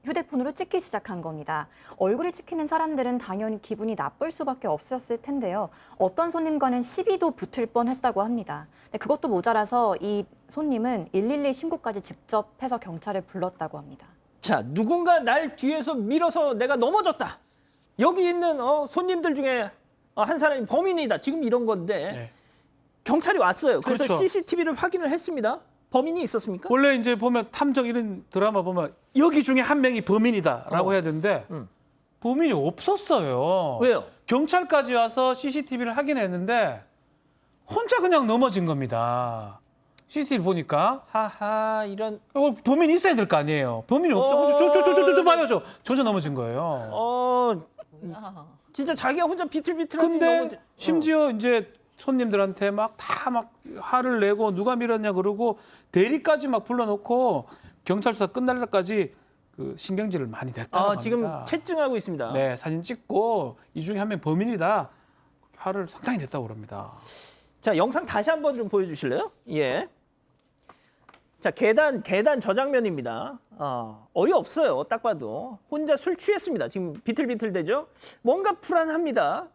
휴대폰으로 찍기 시작한 겁니다. 얼굴을 찍히는 사람들은 당연히 기분이 나쁠 수밖에 없었을 텐데요. 어떤 손님과는 시비도 붙을 뻔했다고 합니다. 근데 그것도 모자라서 이 손님은 112 신고까지 직접 해서 경찰을 불렀다고 합니다. 자, 누군가 날 뒤에서 밀어서 내가 넘어졌다. 여기 있는 손님들 중에 한 사람이 범인이다. 지금 이런 건데 네. 경찰이 왔어요. 그래서 그렇죠. CCTV를 확인을 했습니다. 범인이 있었습니까? 원래 이제 보면 탐정 이런 드라마 보면 여기 중에 한 명이 범인이다라고 해야 되는데 범인이 없었어요. 왜요? 경찰까지 와서 CCTV를 확인했는데 혼자 그냥 넘어진 겁니다. CCTV 보니까 하하, 이런 범인이 있어야 될 거 아니에요. 범인이 없어. 저 봐요. 저 넘어진 거예요. 진짜 자기가 혼자 비틀비틀하게 근데 심지어 이제 손님들한테 막 화를 내고 누가 밀었냐 그러고 대리까지 막 불러놓고 경찰 수사 끝날 때까지 그 신경질을 많이 냈다고 합니다. 지금 채증하고 있습니다. 네, 사진 찍고 이 중에 한 명 범인이다. 화를 상당히 냈다고 그럽니다. 자, 영상 다시 한번 좀 보여주실래요? 예. 자, 계단 저 장면입니다. 어이없어요. 딱 봐도. 혼자 술 취했습니다. 지금 비틀비틀대죠? 뭔가 불안합니다.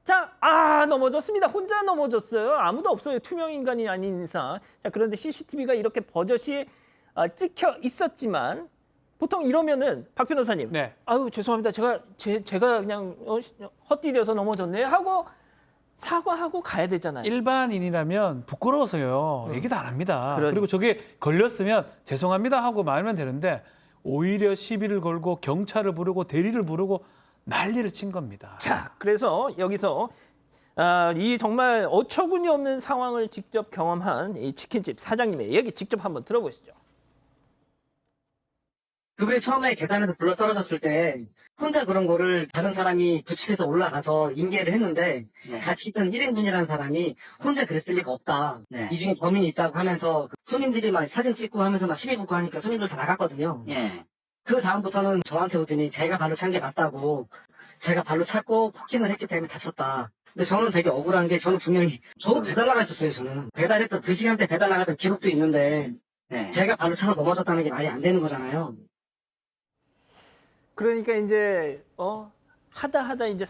자, 넘어졌습니다. 혼자 넘어졌어요. 아무도 없어요. 투명 인간이 아닌 이상. 자, 그런데 CCTV가 이렇게 버젓이 찍혀 있었지만 보통 이러면은 박 변호사님, 네. 아유 죄송합니다. 제가 그냥 헛디뎌서 넘어졌네 하고 사과하고 가야 되잖아요. 일반인이라면 부끄러워서요. 얘기도 안 합니다. 그러니. 그리고 저게 걸렸으면 죄송합니다 하고 말면 되는데 오히려 시비를 걸고 경찰을 부르고 대리를 부르고 난리를 친 겁니다. 자, 그래서 여기서 이 정말 어처구니 없는 상황을 직접 경험한 이 치킨집 사장님의 얘기 직접 한번 들어보시죠. 그분이 처음에 계단에서 굴러 떨어졌을 때 혼자 그런 거를 다른 사람이 부축해서 올라가서 인계를 했는데 같이 있던 1인분이라는 사람이 혼자 그랬을 리가 없다. 이 중에 범인이 있다고 하면서 손님들이 막 사진 찍고 하면서 막 시비 붙고 하니까 손님들 다 나갔거든요. 그 다음부터는 저한테 오더니 제가 발로 찬 게 맞다고 제가 발로 찼고 폭행을 했기 때문에 다쳤다. 근데 저는 되게 억울한 게 저는 분명히 저도 배달 나가 있었어요. 저는 배달했던 그 시간대 배달 나갔던 기록도 있는데 제가 발로 차서 넘어졌다는 게 말이 안 되는 거잖아요. 그러니까 이제 하다 이제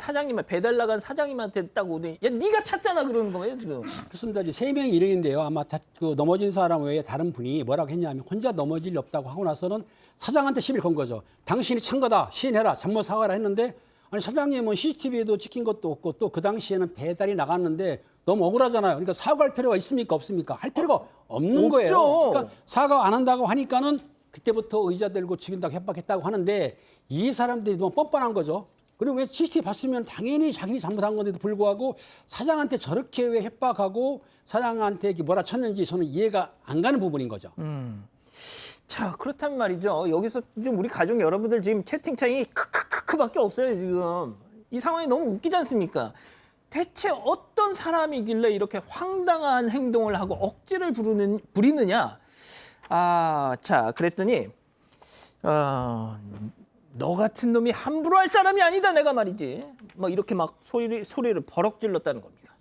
배달 나간 사장님한테 딱 오더니 야 네가 찼잖아 그러는 거예요 지금. 그렇습니다. 이제 3명이 일행인데요. 아마 그 넘어진 사람 외에 다른 분이 뭐라고 했냐면 혼자 넘어질 리 없다고 하고 나서는 사장한테 시비를 건 거죠. 당신이 찬 거다. 시인해라. 잘못 사과라 했는데 아니 사장님은 CCTV에도 찍힌 것도 없고 또 그 당시에는 배달이 나갔는데 너무 억울하잖아요. 그러니까 사과할 필요가 있습니까? 없습니까? 할 필요가 없는 거예요. 그러니까 사과 안 한다고 하니까는 그때부터 의자 들고 죽인다고 협박했다고 하는데 이 사람들이 너무 뻔뻔한 거죠. 그리고 왜 CCTV 봤으면 당연히 자기들이 잘못한 건데도 불구하고 사장한테 저렇게 왜 협박하고 사장한테 이렇게 뭐라 쳤는지 저는 이해가 안 가는 부분인 거죠. 자, 그렇다면 말이죠. 여기서 좀 우리 가족 여러분들 지금 채팅창이 크크크크밖에 없어요, 지금. 이 상황이 너무 웃기지 않습니까? 대체 어떤 사람이길래 이렇게 황당한 행동을 하고 억지를 부리느냐? 자, 그랬더니 너 같은 놈이 함부로 할 사람이 아니다, 내가 말이지. 막 이렇게 막 소리를 버럭 질렀다는 겁니다.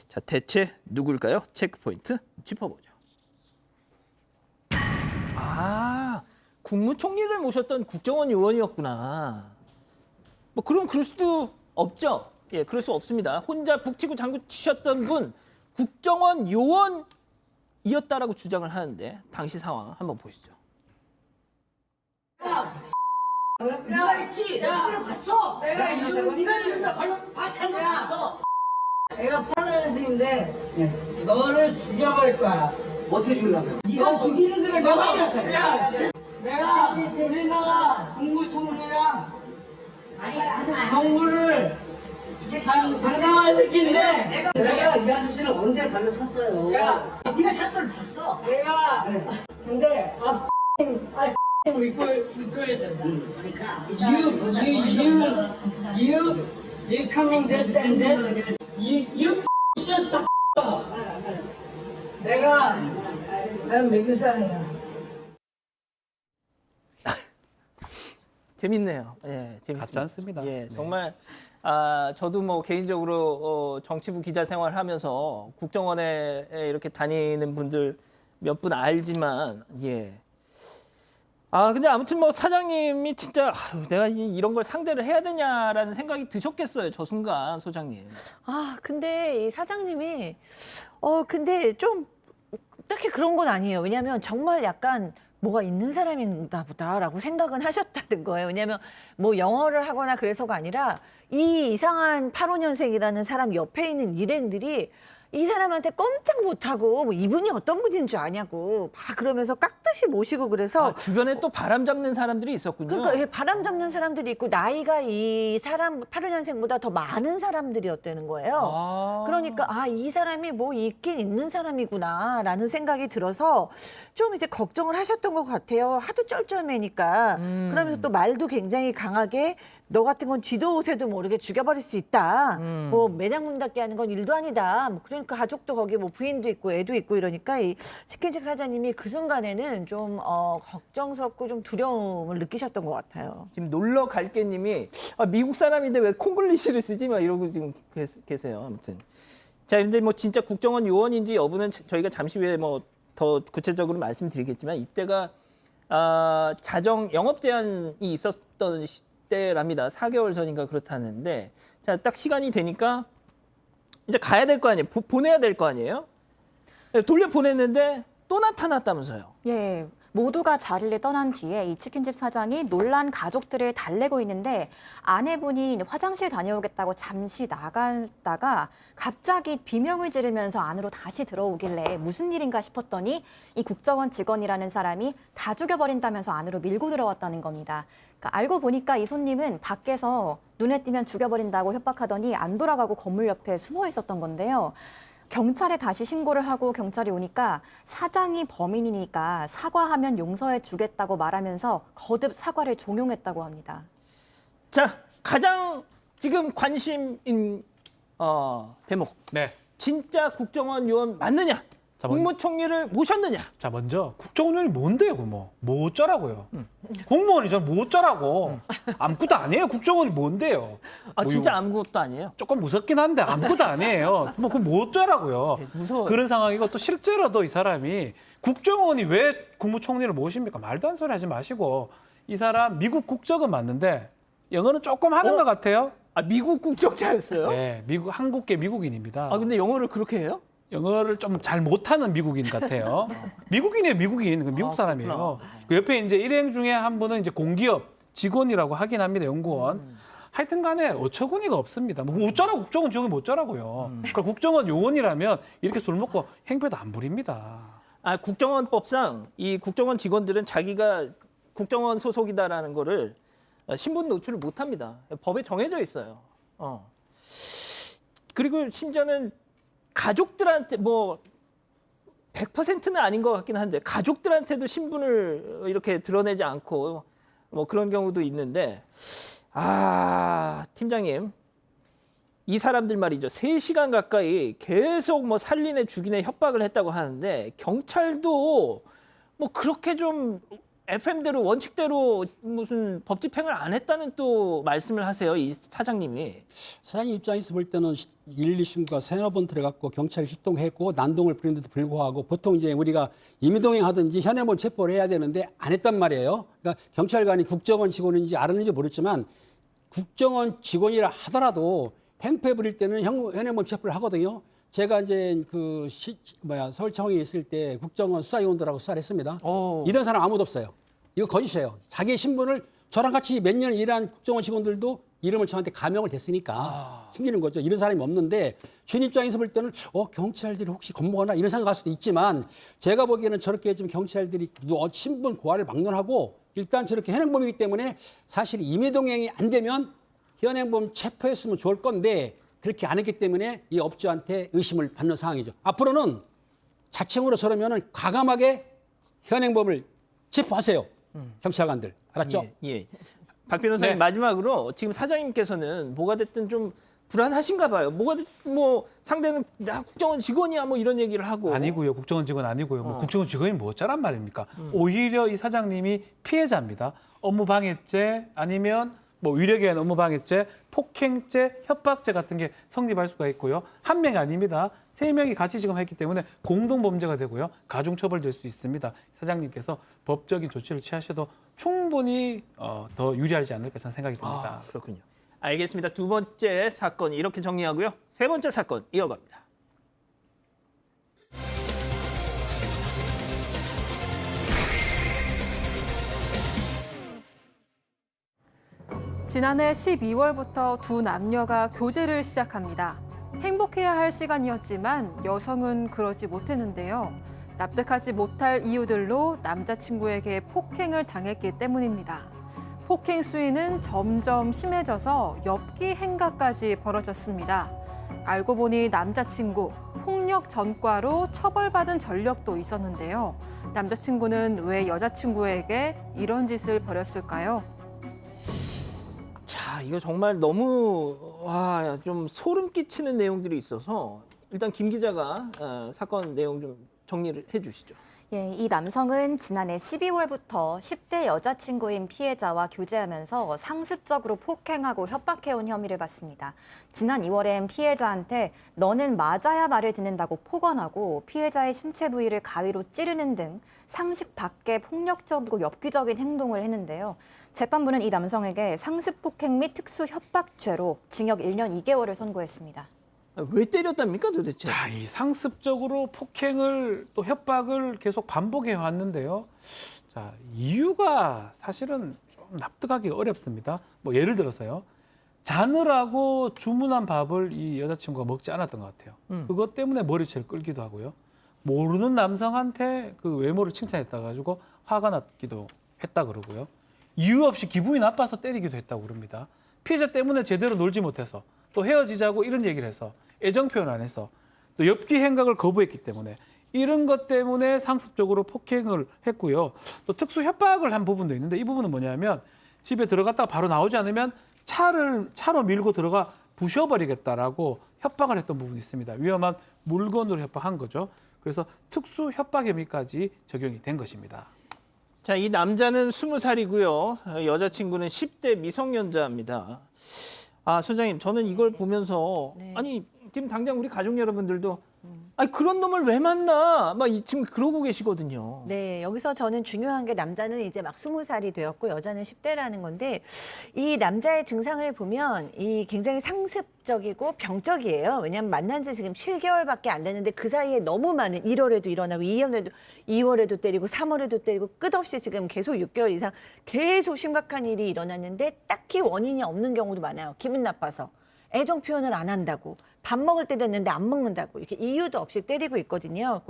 자, 대체 누굴까요? 체크포인트 짚어보죠. 국무총리를 모셨던 국정원 요원이었구나. 뭐 그럼 그럴 수도 없죠. 예, 그럴 수 없습니다. 혼자 북치고 장구 치셨던 분 국정원 요원이었다라고 주장을 하는데 당시 상황 한번 보시죠. 내가 했지. 내가 하러 갔어. 내가 네가 이런다 걸로 박찬 갔어. 내가 8년생인데 너를 죽여버릴 거야. 어떻게 죽으려고요? 네가 죽이는 대로 내가 할 거야. 내가 우리나라 국무총리랑 정부를 장담할 새끼인데 내가 이 아저씨를 언제 발로 찼어요? 야, 네가 샷들 봤어. 내가 근데 recorded. You coming this and this. You shut the up. 난 미국 사람이야. 재밌네요. 예, 재밌습니다. 같지 않습니다. 예, 네. 정말 저도 뭐 개인적으로 정치부 기자 생활하면서 국정원에 이렇게 다니는 분들 몇 분 알지만 예. 근데 아무튼 뭐 사장님이 진짜 내가 이런 걸 상대를 해야 되냐라는 생각이 드셨겠어요. 저 순간 소장님. 근데 이 사장님이 근데 좀 딱히 그런 건 아니에요. 왜냐하면 정말 약간 뭐가 있는 사람인가 보다라고 생각은 하셨다는 거예요. 왜냐하면 뭐 영어를 하거나 그래서가 아니라 이 이상한 85년생이라는 사람 옆에 있는 일행들이 이 사람한테 꼼짝 못하고 뭐 이분이 어떤 분인 줄 아냐고 막 그러면서 깍듯이 모시고 그래서 주변에 또 바람 잡는 사람들이 있었군요. 그러니까 왜 바람 잡는 사람들이 있고 나이가 이 사람 85년생보다 더 많은 사람들이었다는 거예요. 그러니까 이 사람이 뭐 있긴 있는 사람이구나라는 생각이 들어서 좀 이제 걱정을 하셨던 것 같아요. 하도 쩔쩔매니까. 그러면서 또 말도 굉장히 강하게 너 같은 건 쥐도 새도 모르게 죽여버릴 수 있다. 뭐 매장 문 닫게 하는 건 일도 아니다. 뭐 그러니까 가족도 거기 뭐 부인도 있고 애도 있고 이러니까 이 치킨집 사장님이 그 순간에는 좀 걱정스럽고 좀 두려움을 느끼셨던 것 같아요. 지금 놀러 갈게님이 미국 사람인데 왜 콩글리시를 쓰지? 막 이러고 지금 계세요. 아무튼 자, 근데 뭐 진짜 국정원 요원인지 여부는 저희가 잠시 후에 뭐 더 구체적으로 말씀드리겠지만 이때가 자정 영업 제한이 있었던 때랍니다. 4개월 전인가 그렇다는데 자, 딱 시간이 되니까 이제 가야 될 거 아니에요. 보내야 될 거 아니에요. 돌려 보냈는데 또 나타났다면서요. 예, 모두가 자리를 떠난 뒤에 이 치킨집 사장이 놀란 가족들을 달래고 있는데 아내분이 화장실 다녀오겠다고 잠시 나갔다가 갑자기 비명을 지르면서 안으로 다시 들어오길래 무슨 일인가 싶었더니 이 국정원 직원이라는 사람이 다 죽여버린다면서 안으로 밀고 들어왔다는 겁니다. 그러니까 알고 보니까 이 손님은 밖에서 눈에 띄면 죽여버린다고 협박하더니 안 돌아가고 건물 옆에 숨어 있었던 건데요. 경찰에 다시 신고를 하고 경찰이 오니까 사장이 범인이니까 사과하면 용서해 주겠다고 말하면서 거듭 사과를 종용했다고 합니다. 자, 가장 지금 관심인 대목. 네. 진짜 국정원 요원 맞느냐? 자, 국무총리를 모셨느냐? 자, 먼저 국정원이 뭔데요, 뭐 어쩌라고요? 공무원이 전 뭐 어쩌라고? 아무것도 아니에요. 국정원이 뭔데요? 진짜 아무것도 아니에요. 조금 무섭긴 한데 아무것도 아니에요. 뭐 어쩌라고요? 무서워요. 그런 상황이고 또 실제로도 이 사람이 국정원이 왜 국무총리를 모십니까? 말도 안 소리 하지 마시고 이 사람 미국 국적은 맞는데 영어는 조금 하는 것 같아요. 미국 국적자였어요? 네, 한국계 미국인입니다. 근데 영어를 그렇게 해요? 영어를 좀 잘 못하는 미국인 같아요. 미국인이에요, 미국인. 미국 사람이에요. 그 옆에 이제 일행 중에 한 분은 이제 공기업 직원이라고 하긴 합니다, 연구원. 하여튼 간에 어처구니가 없습니다. 뭐 어쩌라고 국정원 직원이 뭐 어쩌라고요. 그러니까 국정원 요원이라면 이렇게 술 먹고 행패도 안 부립니다. 국정원법상 이 국정원 직원들은 자기가 국정원 소속이다라는 거를 신분 노출을 못합니다. 법에 정해져 있어요. 그리고 심지어는 가족들한테 뭐 100%는 아닌 것 같긴 한데 가족들한테도 신분을 이렇게 드러내지 않고 뭐 그런 경우도 있는데 팀장님 이 사람들 말이죠. 3시간 가까이 계속 뭐 살리네 죽이네 협박을 했다고 하는데 경찰도 뭐 그렇게 좀 FM대로 원칙대로 무슨 법 집행을 안 했다는 또 말씀을 하세요. 이 사장님이. 사장님 입장에서 볼 때는 112 신고가 세너 번 들어갔고 경찰이 출동했고 난동을 부리는데도 불구하고 보통 이제 우리가 임의동행 하든지 현행범 체포를 해야 되는데 안 했단 말이에요. 그러니까 경찰관이 국정원 직원인지 알았는지 모르지만 국정원 직원이라 하더라도 행패 부릴 때는 현행범 체포를 하거든요. 제가 이제 서울청에 있을 때 국정원 수사요원들하고 수사를 했습니다. 이런 사람 아무도 없어요. 이거 거짓이에요. 자기의 신분을 저랑 같이 몇 년 일한 국정원 직원들도 이름을 저한테 가명을 댔으니까 숨기는 거죠. 이런 사람이 없는데 주인 입장에서 볼 때는 경찰들이 혹시 겁먹었나 이런 생각할 수도 있지만 제가 보기에는 저렇게 좀 경찰들이 신분 고하를 막론하고 일단 저렇게 현행범이기 때문에 사실 임의동행이 안 되면 현행범 체포했으면 좋을 건데 그렇게 안 했기 때문에 이 업주한테 의심을 받는 상황이죠. 앞으로는 자칭으로 저러면은 과감하게 현행범을 체포하세요. 경찰관들. 알았죠? 예. 박 변호사님 마지막으로 지금 사장님께서는 뭐가 됐든 좀 불안하신가 봐요. 뭐 상대는 국정원 직원이야 뭐 이런 얘기를 하고. 아니고요. 국정원 직원 아니고요. 뭐 국정원 직원이 뭐 어쩌란 말입니까? 오히려 이 사장님이 피해자입니다. 업무 방해죄 아니면 뭐 위력에 의한 업무 방해죄, 폭행죄, 협박죄 같은 게 성립할 수가 있고요. 한 명이 아닙니다. 3명이 같이 지금 했기 때문에 공동 범죄가 되고요. 가중 처벌될 수 있습니다. 사장님께서 법적인 조치를 취하셔도 충분히 더 유리하지 않을까 저는 생각이 듭니다. 그렇군요. 알겠습니다. 2번째 사건 이렇게 정리하고요. 3번째 사건 이어갑니다. 지난해 12월부터 두 남녀가 교제를 시작합니다. 행복해야 할 시간이었지만 여성은 그러지 못했는데요. 납득하지 못할 이유들로 남자친구에게 폭행을 당했기 때문입니다. 폭행 수위는 점점 심해져서 엽기 행각까지 벌어졌습니다. 알고 보니 남자친구 폭력 전과로 처벌받은 전력도 있었는데요. 남자친구는 왜 여자친구에게 이런 짓을 벌였을까요? 자, 이거 정말 너무 좀 소름 끼치는 내용들이 있어서 일단 김 기자가 사건 내용 좀 정리를 해주시죠. 예, 이 남성은 지난해 12월부터 10대 여자친구인 피해자와 교제하면서 상습적으로 폭행하고 협박해온 혐의를 받습니다. 지난 2월엔 피해자한테 너는 맞아야 말을 듣는다고 폭언하고 피해자의 신체 부위를 가위로 찌르는 등 상식 밖의 폭력적이고 엽기적인 행동을 했는데요. 재판부는 이 남성에게 상습폭행 및 특수협박죄로 징역 1년 2개월을 선고했습니다. 왜 때렸답니까 도대체? 자, 이 상습적으로 폭행을 또 협박을 계속 반복해 왔는데요. 자, 이유가 사실은 좀 납득하기 어렵습니다. 뭐 예를 들어서요. 자느라고 주문한 밥을 이 여자친구가 먹지 않았던 것 같아요. 그것 때문에 머리채를 끌기도 하고요. 모르는 남성한테 그 외모를 칭찬했다 가지고 화가 났기도 했다 그러고요. 이유 없이 기분이 나빠서 때리기도 했다고 그럽니다. 피해자 때문에 제대로 놀지 못해서 또 헤어지자고 이런 얘기를 해서 애정 표현 안 해서 또 엽기 행각을 거부했기 때문에 이런 것 때문에 상습적으로 폭행을 했고요. 또 특수 협박을 한 부분도 있는데 이 부분은 뭐냐면 집에 들어갔다가 바로 나오지 않으면 차로 밀고 들어가 부셔버리겠다라고 협박을 했던 부분이 있습니다. 위험한 물건으로 협박한 거죠. 그래서 특수 협박 혐의까지 적용이 된 것입니다. 자, 이 남자는 20살이고요. 여자친구는 10대 미성년자입니다. 소장님, 저는 이걸 보면서 아니 지금 당장 우리 가족 여러분들도 아니 그런 놈을 왜 만나? 막 지금 그러고 계시거든요. 네, 여기서 저는 중요한 게 남자는 이제 막 20살이 되었고 여자는 10대라는 건데 이 남자의 증상을 보면 이 굉장히 상습적이고 병적이에요. 왜냐하면 만난 지 지금 7개월밖에 안 됐는데 그 사이에 너무 많은 1월에도 일어나고 2월에도 때리고 3월에도 때리고 끝없이 지금 계속 6개월 이상 계속 심각한 일이 일어났는데 딱히 원인이 없는 경우도 많아요. 기분 나빠서. 애정 표현을 안 한다고. 밥 먹을 때 됐는데 안 먹는다고 이렇게 이유도 없이 때리고 있거든요.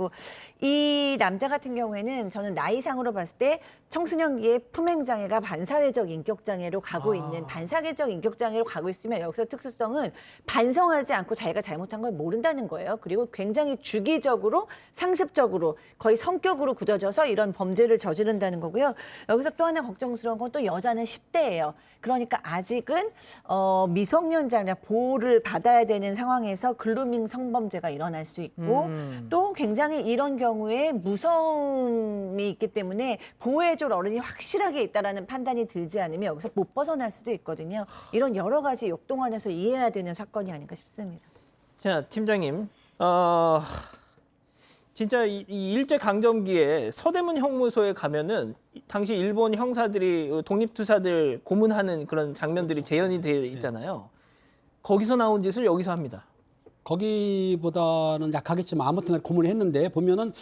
이 남자 같은 경우에는 저는 나이상으로 봤을 때 청소년기의 품행장애가 반사회적 인격장애로 가고 있는 반사회적 인격장애로 가고 있으면 여기서 특수성은 반성하지 않고 자기가 잘못한 걸 모른다는 거예요. 그리고 굉장히 주기적으로 상습적으로 거의 성격으로 굳어져서 이런 범죄를 저지른다는 거고요. 여기서 또 하나 걱정스러운 건 또 여자는 10대예요. 그러니까 아직은 미성년자나 보호를 받아야 되는 상황에서 글루밍 성범죄가 일어날 수 있고 또 굉장히 이런 경우에 무서움이 있기 때문에 보호해줄 어른이 확실하게 있다라는 판단이 들지 않으면 여기서 못 벗어날 수도 있거든요. 이런 여러 가지 역동안에서 이해해야 되는 사건이 아닌가 싶습니다. 자, 팀장님, 진짜 이 일제 강점기에 서대문 형무소에 가면은 당시 일본 형사들이 독립투사들 고문하는 그런 장면들이 재현이 되어 있잖아요. 거기서 나온 짓을 여기서 합니다. 거기보다는 약하겠지만 아무튼 고문을 했는데 보면은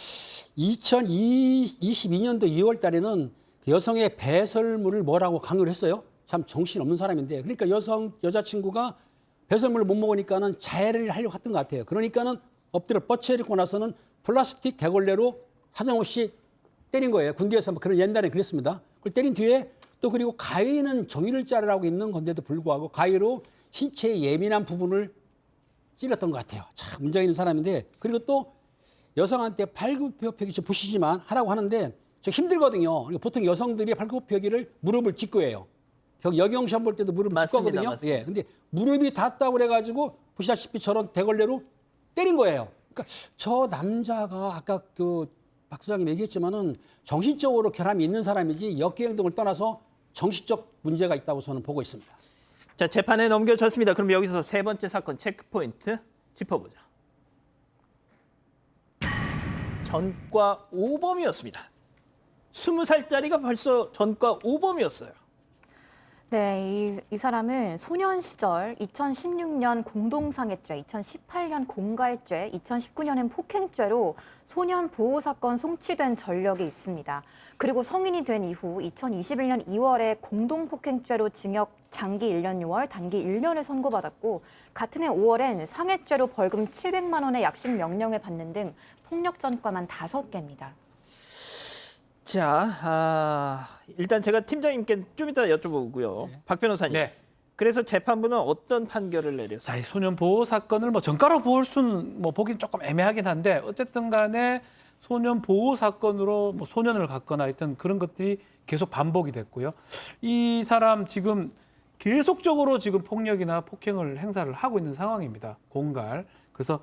2022년도 2월 달에는 여성의 배설물을 뭐라고 강요를 했어요. 참 정신없는 사람인데 그러니까 여자친구가 배설물을 못 먹으니까는 자해를 하려고 했던 것 같아요. 그러니까는 엎드려 뻗쳐있고 나서는 플라스틱 대걸레로 사정없이 때린 거예요. 군대에서 뭐 그런 옛날에 그랬습니다. 그걸 때린 뒤에 또 그리고 가위는 종이를 자르라고 있는 건데도 불구하고 가위로 신체의 예민한 부분을 찔렀던 것 같아요. 참 문제가 있는 사람인데 그리고 또 여성한테 발굽혀펴기 좀 보시지만 하라고 하는데 저 힘들거든요. 보통 여성들이 발굽혀기를 무릎을 짚고 해요. 여경 시험 볼 때도 무릎을 짚고 하거든요. 예, 근데 무릎이 닿았다고 그래가지고 보시다시피 저런 대걸레로 때린 거예요. 그러니까 저 남자가 아까 박 소장님 얘기했지만은 정신적으로 결함이 있는 사람이지 역계 행동을 떠나서 정신적 문제가 있다고 저는 보고 있습니다. 자, 재판에 넘겨졌습니다. 그럼 여기서 세 번째 사건 체크포인트 짚어보자. 전과 5범이었습니다. 20살짜리가 벌써 전과 5범이었어요. 네, 이 사람은 소년 시절 2016년 공동상해죄, 2018년 공가해죄, 2019년엔 폭행죄로 소년 보호 사건 송치된 전력이 있습니다. 그리고 성인이 된 이후 2021년 2월에 공동폭행죄로 징역 장기 1년 6월, 단기 1년을 선고받았고 같은 해 5월엔 상해죄로 벌금 700만 원의 약식 명령을 받는 등 폭력 전과만 5개입니다. 자, 일단 제가 팀장님께 좀 이따 여쭤보고요. 박 변호사님. 네. 그래서 재판부는 어떤 판결을 내렸어요? 자, 이 소년 보호 사건을 뭐 전과로 볼 수는 뭐 보긴 조금 애매하긴 한데 어쨌든 간에 소년 보호 사건으로 뭐 소년을 갖거나 하여튼 그런 것들이 계속 반복이 됐고요. 이 사람 지금 계속적으로 지금 폭력이나 폭행을 행사를 하고 있는 상황입니다. 공갈. 그래서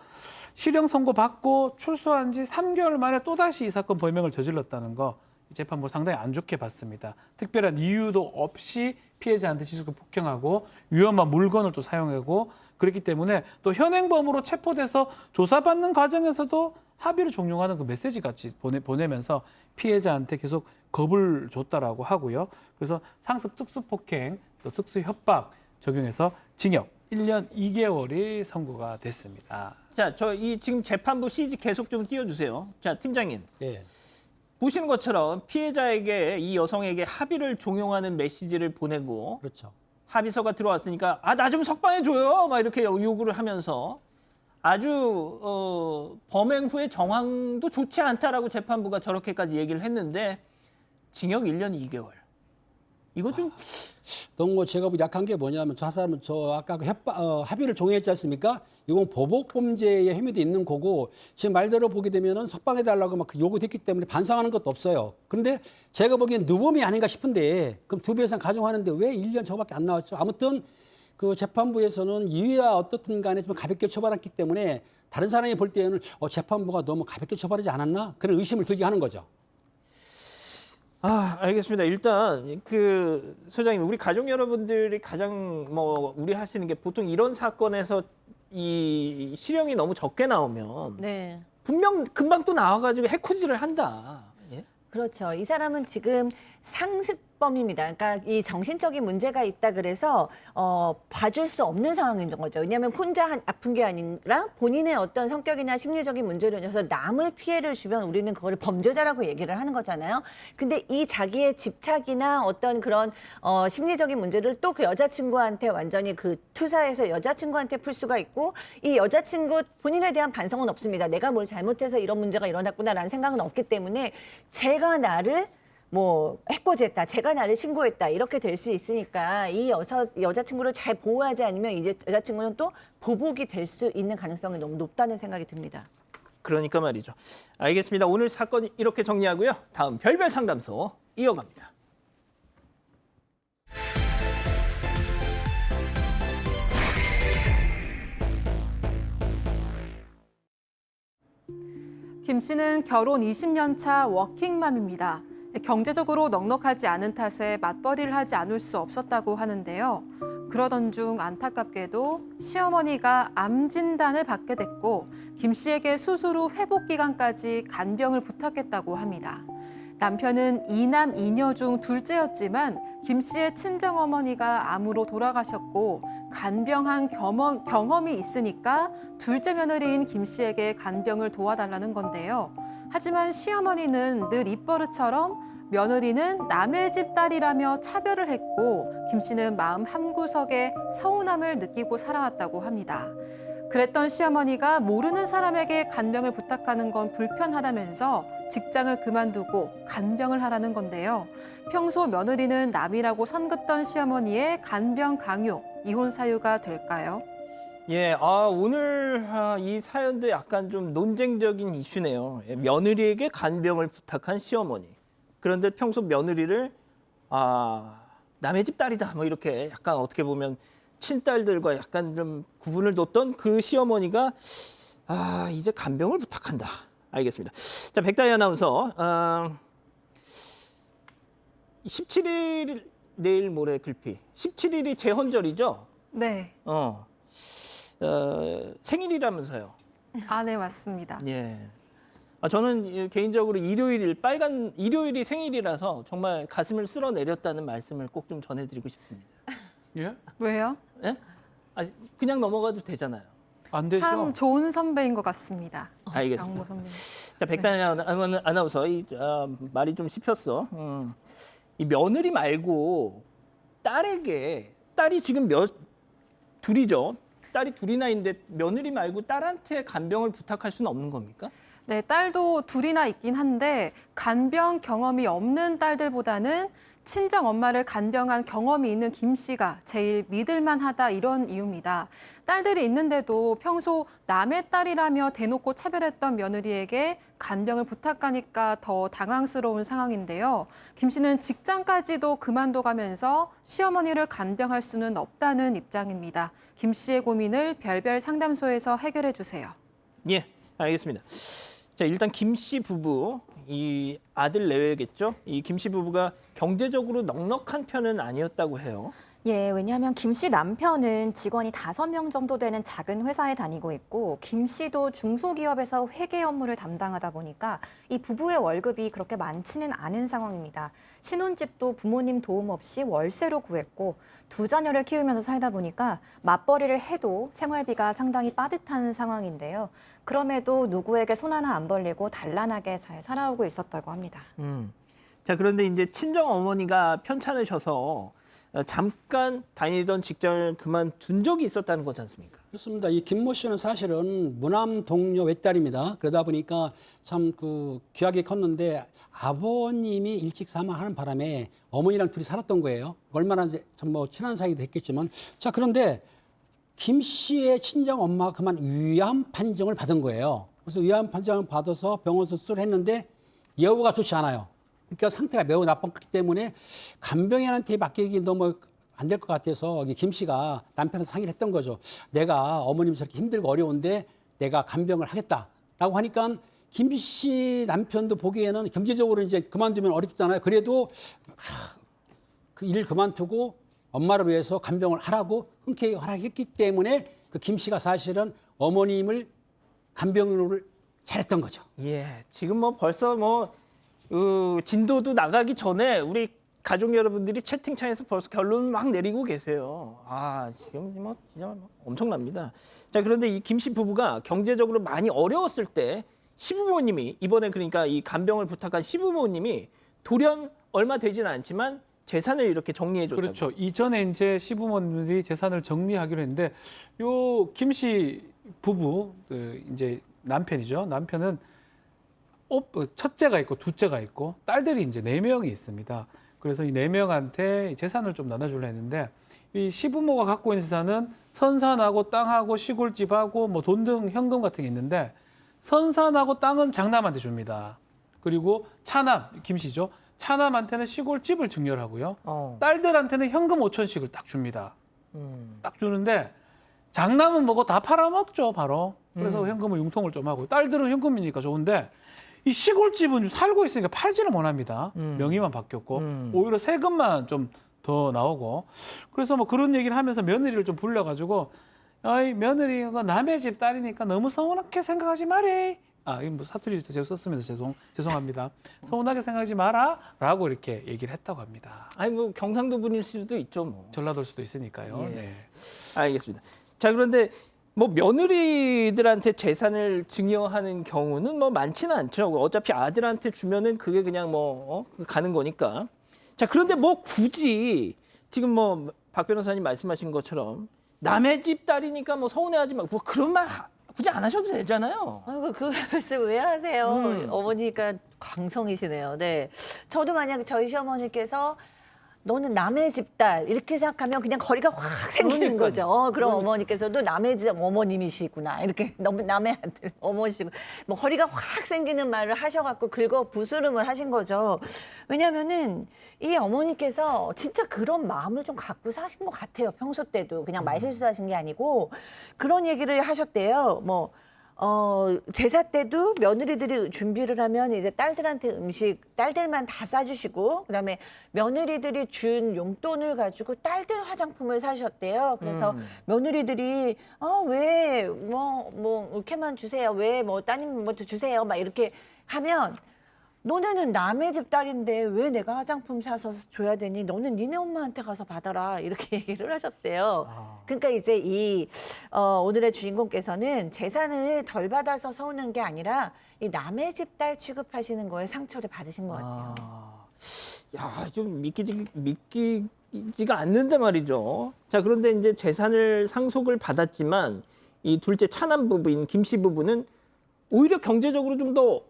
실형 선고 받고 출소한 지 3개월 만에 또다시 이 사건 범행을 저질렀다는 거 재판부 상당히 안 좋게 봤습니다. 특별한 이유도 없이 피해자한테 지속적으로 폭행하고 위험한 물건을 또 사용하고 그렇기 때문에 또 현행범으로 체포돼서 조사받는 과정에서도 합의를 종용하는 그 메시지 같이 보내면서 피해자한테 계속 겁을 줬다라고 하고요. 그래서 상습 특수폭행 또 특수협박 적용해서 징역 1년 2개월이 선고가 됐습니다. 자, 이 지금 재판부 CG 계속 좀 띄워주세요. 자, 팀장님. 예. 보시는 것처럼 피해자에게 이 여성에게 합의를 종용하는 메시지를 보내고 그렇죠. 합의서가 들어왔으니까 나 좀 석방해줘요 막 이렇게 요구를 하면서 아주 범행 후의 정황도 좋지 않다라고 재판부가 저렇게까지 얘기를 했는데 징역 1년 2개월. 이거 좀 너무 제가 약한 게 뭐냐면 저 사람은 저 아까 합의를 종용했지 않습니까? 이건 보복 범죄의 혐의도 있는 거고 지금 말대로 보게 되면은 석방해 달라고 막 요구됐기 때문에 반성하는 것도 없어요. 그런데 제가 보기엔 누범이 아닌가 싶은데 그럼 2배 이상 가중하는데 왜 1년 저밖에 안 나왔죠? 아무튼 그 재판부에서는 이유야 어떻든 간에 좀 가볍게 처벌했기 때문에 다른 사람이 볼 때에는 재판부가 너무 가볍게 처벌하지 않았나? 그런 의심을 들게 하는 거죠. 알겠습니다. 일단 소장님, 우리 가족 여러분들이 가장 우려하시는 게 보통 이런 사건에서 이 실형이 너무 적게 나오면 분명 금방 또 나와가지고 해코지를 한다. 예? 그렇죠. 이 사람은 지금 상습범입니다. 그러니까 이 정신적인 문제가 있다 그래서 봐줄 수 없는 상황인 거죠. 왜냐하면 혼자 아픈 게 아니라 본인의 어떤 성격이나 심리적인 문제로 인해서 남을 피해를 주면 우리는 그거를 범죄자라고 얘기를 하는 거잖아요. 근데 이 자기의 집착이나 어떤 그런 심리적인 문제를 또 그 여자친구한테 완전히 그 투사해서 여자친구한테 풀 수가 있고, 이 여자친구 본인에 대한 반성은 없습니다. 내가 뭘 잘못해서 이런 문제가 일어났구나라는 생각은 없기 때문에 제가 나를 뭐 해코지했다, 제가 나를 신고했다 이렇게 될 수 있으니까 이 여자친구를 잘 보호하지 않으면 이제 여자친구는 또 보복이 될 수 있는 가능성이 너무 높다는 생각이 듭니다. 그러니까 말이죠. 알겠습니다. 오늘 사건 이렇게 정리하고요. 다음 별별 상담소 이어갑니다. 김 씨는 결혼 20년 차 워킹맘입니다. 경제적으로 넉넉하지 않은 탓에 맞벌이를 하지 않을 수 없었다고 하는데요. 그러던 중 안타깝게도 시어머니가 암 진단을 받게 됐고 김 씨에게 수술 후 회복 기간까지 간병을 부탁했다고 합니다. 남편은 2남 2녀 중 둘째였지만 김 씨의 친정어머니가 암으로 돌아가셨고 간병한 경험이 있으니까 둘째 며느리인 김 씨에게 간병을 도와달라는 건데요. 하지만 시어머니는 늘 입버릇처럼 며느리는 남의 집 딸이라며 차별을 했고 김 씨는 마음 한구석에 서운함을 느끼고 살아왔다고 합니다. 그랬던 시어머니가 모르는 사람에게 간병을 부탁하는 건 불편하다면서 직장을 그만두고 간병을 하라는 건데요. 평소 며느리는 남이라고 선긋던 시어머니의 간병 강요, 이혼 사유가 될까요? 예, 오늘 이 사연도 약간 좀 논쟁적인 이슈네요. 예, 며느리에게 간병을 부탁한 시어머니. 그런데 평소 며느리를 남의 집 딸이다 뭐 이렇게 약간 어떻게 보면 친딸들과 약간 좀 구분을 뒀던 그 시어머니가 이제 간병을 부탁한다. 알겠습니다. 자, 백다희 아나운서 17일 내일 모레 글피 17일이 제헌절이죠? 네. 생일이라면서요. 네, 맞습니다. 예. 저는 개인적으로 일요일이 생일이라서 정말 가슴을 쓸어내렸다는 말씀을 꼭 좀 전해드리고 싶습니다. 예? 왜요? 예? 그냥 넘어가도 되잖아요. 안 되죠. 참 좋은 선배인 것 같습니다. 알겠습니다. 양모 선배님. 자, 백다희 아나운서 말이 좀 씹혔어. 이 며느리 말고 딸이 지금 둘이죠. 딸이 둘이나 있는데 며느리 말고 딸한테 간병을 부탁할 수는 없는 겁니까? 네, 딸도 둘이나 있긴 한데 간병 경험이 없는 딸들보다는 친정 엄마를 간병한 경험이 있는 김 씨가 제일 믿을만하다 이런 이유입니다. 딸들이 있는데도 평소 남의 딸이라며 대놓고 차별했던 며느리에게 간병을 부탁하니까 더 당황스러운 상황인데요. 김 씨는 직장까지도 그만둬가면서 시어머니를 간병할 수는 없다는 입장입니다. 김 씨의 고민을 별별 상담소에서 해결해 주세요. 예, 알겠습니다. 자, 일단 김 씨 부부, 이 아들 내외겠죠? 이 김 씨 부부가 경제적으로 넉넉한 편은 아니었다고 해요. 예, 왜냐하면 김 씨 남편은 직원이 5명 정도 되는 작은 회사에 다니고 있고 김 씨도 중소기업에서 회계 업무를 담당하다 보니까 이 부부의 월급이 그렇게 많지는 않은 상황입니다. 신혼집도 부모님 도움 없이 월세로 구했고 2자녀를 키우면서 살다 보니까 맞벌이를 해도 생활비가 상당히 빠듯한 상황인데요. 그럼에도 누구에게 손 하나 안 벌리고 단란하게 잘 살아오고 있었다고 합니다. 자, 그런데 이제 친정 어머니가 편찮으셔서 잠깐 다니던 직장을 그만둔 적이 있었다는 거지 않습니까? 그렇습니다. 이 김모 씨는 사실은 무남 동료 외딸입니다. 그러다 보니까 참 귀하게 컸는데 아버님이 일찍 사망하는 바람에 어머니랑 둘이 살았던 거예요. 얼마나 참 친한 사이도 했겠지만. 자, 그런데 김 씨의 친정 엄마가 그만 위암 판정을 받은 거예요. 그래서 위암 판정을 받아서 병원 수술을 했는데 여우가 좋지 않아요. 그러니까 상태가 매우 나빴기 때문에 간병인한테 맡기기 너무 안 될 것 같아서 김 씨가 남편한테 상의를 했던 거죠. 내가 어머님이 저렇게 힘들고 어려운데 내가 간병을 하겠다라고 하니까 김 씨 남편도 보기에는 경제적으로 이제 그만두면 어렵잖아요. 그래도 그 일을 그만두고 엄마를 위해서 간병을 하라고 흔쾌히 허락했기 때문에 그 김 씨가 사실은 어머님을 간병으로 잘했던 거죠. 예, 지금 벌써 진도도 나가기 전에 우리 가족 여러분들이 채팅창에서 벌써 결론을 막 내리고 계세요. 아, 지금 뭐 진짜 엄청납니다. 자, 그런데 이 김 씨 부부가 경제적으로 많이 어려웠을 때 시부모님이 이번에 그러니까 이 간병을 부탁한 시부모님이 돌연 얼마 되진 않지만 재산을 이렇게 정리해 줬다고. 그렇죠. 이전에 이제 시부모님들이 재산을 정리하기로 했는데 요 김 씨 부부 이제 남편이죠. 남편은 첫째가 있고 둘째가 있고 딸들이 이제 4명이 있습니다. 그래서 이 4명한테 재산을 좀 나눠주려 했는데 이 시부모가 갖고 있는 재산은 선산하고 땅하고 시골집하고 뭐 돈 등 현금 같은 게 있는데 선산하고 땅은 장남한테 줍니다. 그리고 차남 김 씨죠. 차남한테는 시골집을 증여를 하고요. 딸들한테는 현금 5천씩을 딱 줍니다. 딱 주는데 장남은 뭐고 다 팔아먹죠, 바로. 그래서 현금을 융통을 좀 하고 딸들은 현금이니까 좋은데 이 시골집은 살고 있으니까 팔지를 못합니다. 명의만 바뀌었고 오히려 세금만 좀 더 나오고 그래서 뭐 그런 얘기를 하면서 며느리를 좀 불러가지고 어이 며느리가 남의 집 딸이니까 너무 서운하게 생각하지 말해. 아, 이거 뭐 사투리 제가 썼습니다. 죄송합니다. 서운하게 생각하지 마라라고 이렇게 얘기를 했다고 합니다. 아니 뭐 경상도 분일 수도 있죠, 뭐. 전라도일 수도 있으니까요. 예. 네. 알겠습니다. 자, 그런데 뭐 며느리들한테 재산을 증여하는 경우는 뭐 많지는 않죠. 어차피 아들한테 주면은 그게 그냥 뭐 가는 거니까. 자, 그런데 뭐 굳이 지금 뭐 박 변호사님 말씀하신 것처럼 남의 집 딸이니까 뭐 서운해하지 마. 뭐 그런 말 굳이 안 하셔도 되잖아요. 아이고 그 말씀 왜 하세요? 어머니가 강성이시네요. 네, 저도 만약 저희 시어머니께서 너는 남의 집 딸 이렇게 생각하면 그냥 거리가 확 생기는 거죠. 그럼 어머니께서도 남의 집 어머님이시구나 이렇게 너무 남의 아들 어머니시고 뭐 거리가 확 생기는 말을 하셔갖고 긁어 부스름을 하신 거죠. 왜냐하면은 이 어머니께서 진짜 그런 마음을 좀 갖고 사신 것 같아요. 평소 때도 그냥 말실수하신 게 아니고 그런 얘기를 하셨대요. 뭐. 제사 때도 며느리들이 준비를 하면 이제 딸들한테 음식 딸들만 다 싸주시고 그다음에 며느리들이 준 용돈을 가지고 딸들 화장품을 사셨대요. 그래서 며느리들이 왜 뭐 이렇게만 주세요. 왜 뭐 따님 뭐 주세요. 막 이렇게 하면 너네는 남의 집 딸인데 왜 내가 화장품 사서 줘야 되니? 너는 니네 엄마한테 가서 받아라. 이렇게 얘기를 하셨어요. 그러니까 이제 오늘의 주인공께서는 재산을 덜 받아서 서운한 게 아니라 이 남의 집 딸 취급하시는 거에 상처를 받으신 것 같아요. 야, 좀 믿기지가 않는데 말이죠. 자, 그런데 이제 재산을 상속을 받았지만 이 둘째 차남 부부인 김 씨 부부는 오히려 경제적으로 좀 더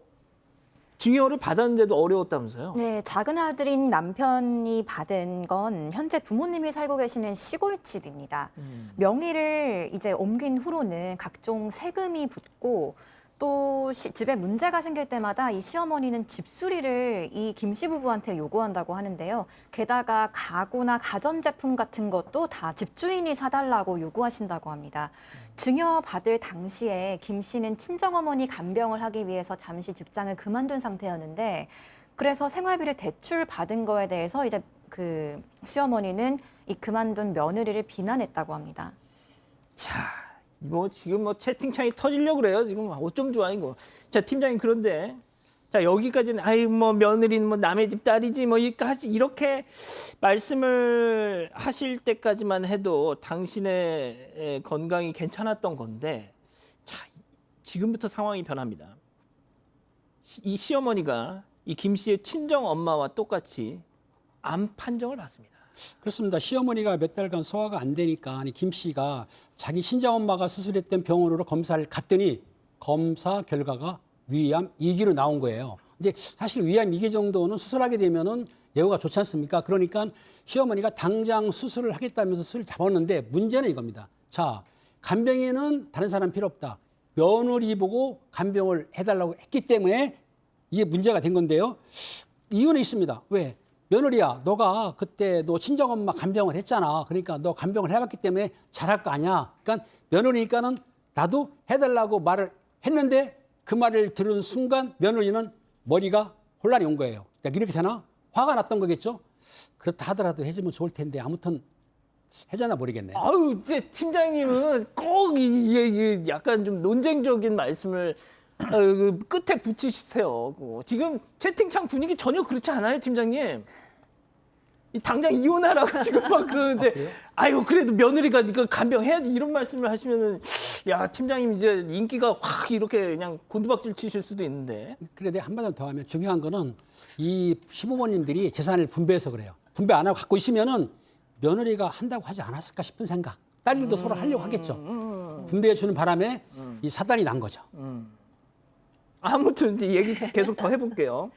증여를 받았는데도 어려웠다면서요? 네, 작은 아들인 남편이 받은 건 현재 부모님이 살고 계시는 시골집입니다. 명의를 이제 옮긴 후로는 각종 세금이 붙고 또 집에 문제가 생길 때마다 이 시어머니는 집수리를 이 김 씨 부부한테 요구한다고 하는데요. 게다가 가구나 가전제품 같은 것도 다 집주인이 사달라고 요구하신다고 합니다. 증여받을 당시에 김 씨는 친정어머니 간병을 하기 위해서 잠시 직장을 그만둔 상태였는데 그래서 생활비를 대출 받은 거에 대해서 이제 그 시어머니는 이 그만둔 며느리를 비난했다고 합니다. 자, 뭐 지금 뭐 채팅창이 터지려고 그래요. 지금 어쩜 좋아 이거. 자, 팀장님 그런데 자, 여기까지는 아이 뭐 며느리는 뭐 남의 집 딸이지 뭐 이렇게 말씀을 하실 때까지만 해도 당신의 건강이 괜찮았던 건데 자, 지금부터 상황이 변합니다. 이 시어머니가 이 김 씨의 친정 엄마와 똑같이 암 판정을 받습니다. 그렇습니다. 시어머니가 몇 달간 소화가 안 되니까 김 씨가 자기 친정엄마가 수술했던 병원으로 검사를 갔더니 검사 결과가 위암 2기로 나온 거예요. 근데 사실 위암 2기 정도는 수술하게 되면은 예후가 좋지 않습니까? 그러니까 시어머니가 당장 수술을 하겠다면서 수술을 잡았는데 문제는 이겁니다. 자, 간병인은 다른 사람 필요 없다. 며느리 보고 간병을 해달라고 했기 때문에 이게 문제가 된 건데요. 이유는 있습니다. 왜? 며느리야, 너가 그때 너 친정엄마 간병을 했잖아. 그러니까 너 간병을 해봤기 때문에 잘할 거 아니야. 그러니까 며느리니까는 나도 해달라고 말을 했는데 그 말을 들은 순간 며느리는 머리가 혼란이 온 거예요. 이렇게 되나? 화가 났던 거겠죠? 그렇다 하더라도 해주면 좋을 텐데 아무튼 해잖아 모르겠네. 아유, 이제 팀장님은 꼭 이게 약간 좀 논쟁적인 말씀을 그 끝에 붙이세요. 지금 채팅창 분위기 전혀 그렇지 않아요, 팀장님? 당장 이혼하라고 지금 막 그러는데, 아유 그래도 며느리가 이거 간병해야지 이런 말씀을 하시면은, 야 팀장님 이제 인기가 확 이렇게 그냥 곤두박질 치실 수도 있는데. 그래 내가 한마디 더 하면 중요한 거는 이 시부모님들이 재산을 분배해서 그래요. 분배 안 하고 갖고 있으면은 며느리가 한다고 하지 않았을까 싶은 생각. 딸들도 서로 하려고 하겠죠. 분배해 주는 바람에 이 사단이 난 거죠. 아무튼 이제 얘기 계속 더 해볼게요.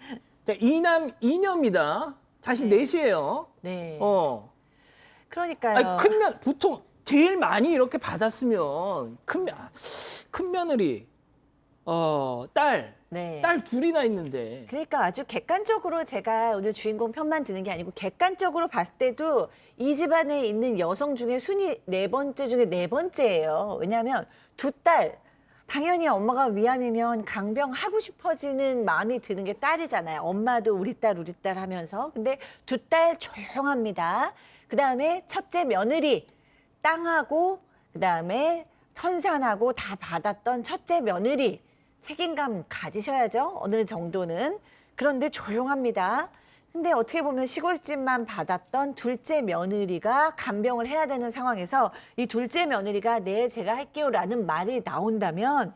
자, 이남 이녀입니다. 자식 넷이에요. 네. 아니, 그러니까요. 보통 제일 많이 이렇게 받았으면 큰 며느리, 딸 네. 둘이나 있는데. 그러니까 아주 객관적으로 제가 오늘 주인공 편만 드는 게 아니고 객관적으로 봤을 때도 이 집안에 있는 여성 중에 순위 4번째 중에 4번째예요. 왜냐하면 두 딸, 당연히 엄마가 위암이면 강병하고 싶어지는 마음이 드는 게 딸이잖아요. 엄마도 우리 딸 하면서. 근데 두 딸 조용합니다. 그다음에 첫째 며느리 땅하고 그다음에 천산하고 다 받았던 첫째 며느리 책임감 가지셔야죠. 어느 정도는. 그런데 조용합니다. 근데 어떻게 보면 시골집만 받았던 둘째 며느리가 간병을 해야 되는 상황에서 이 둘째 며느리가 네, 제가 할게요라는 말이 나온다면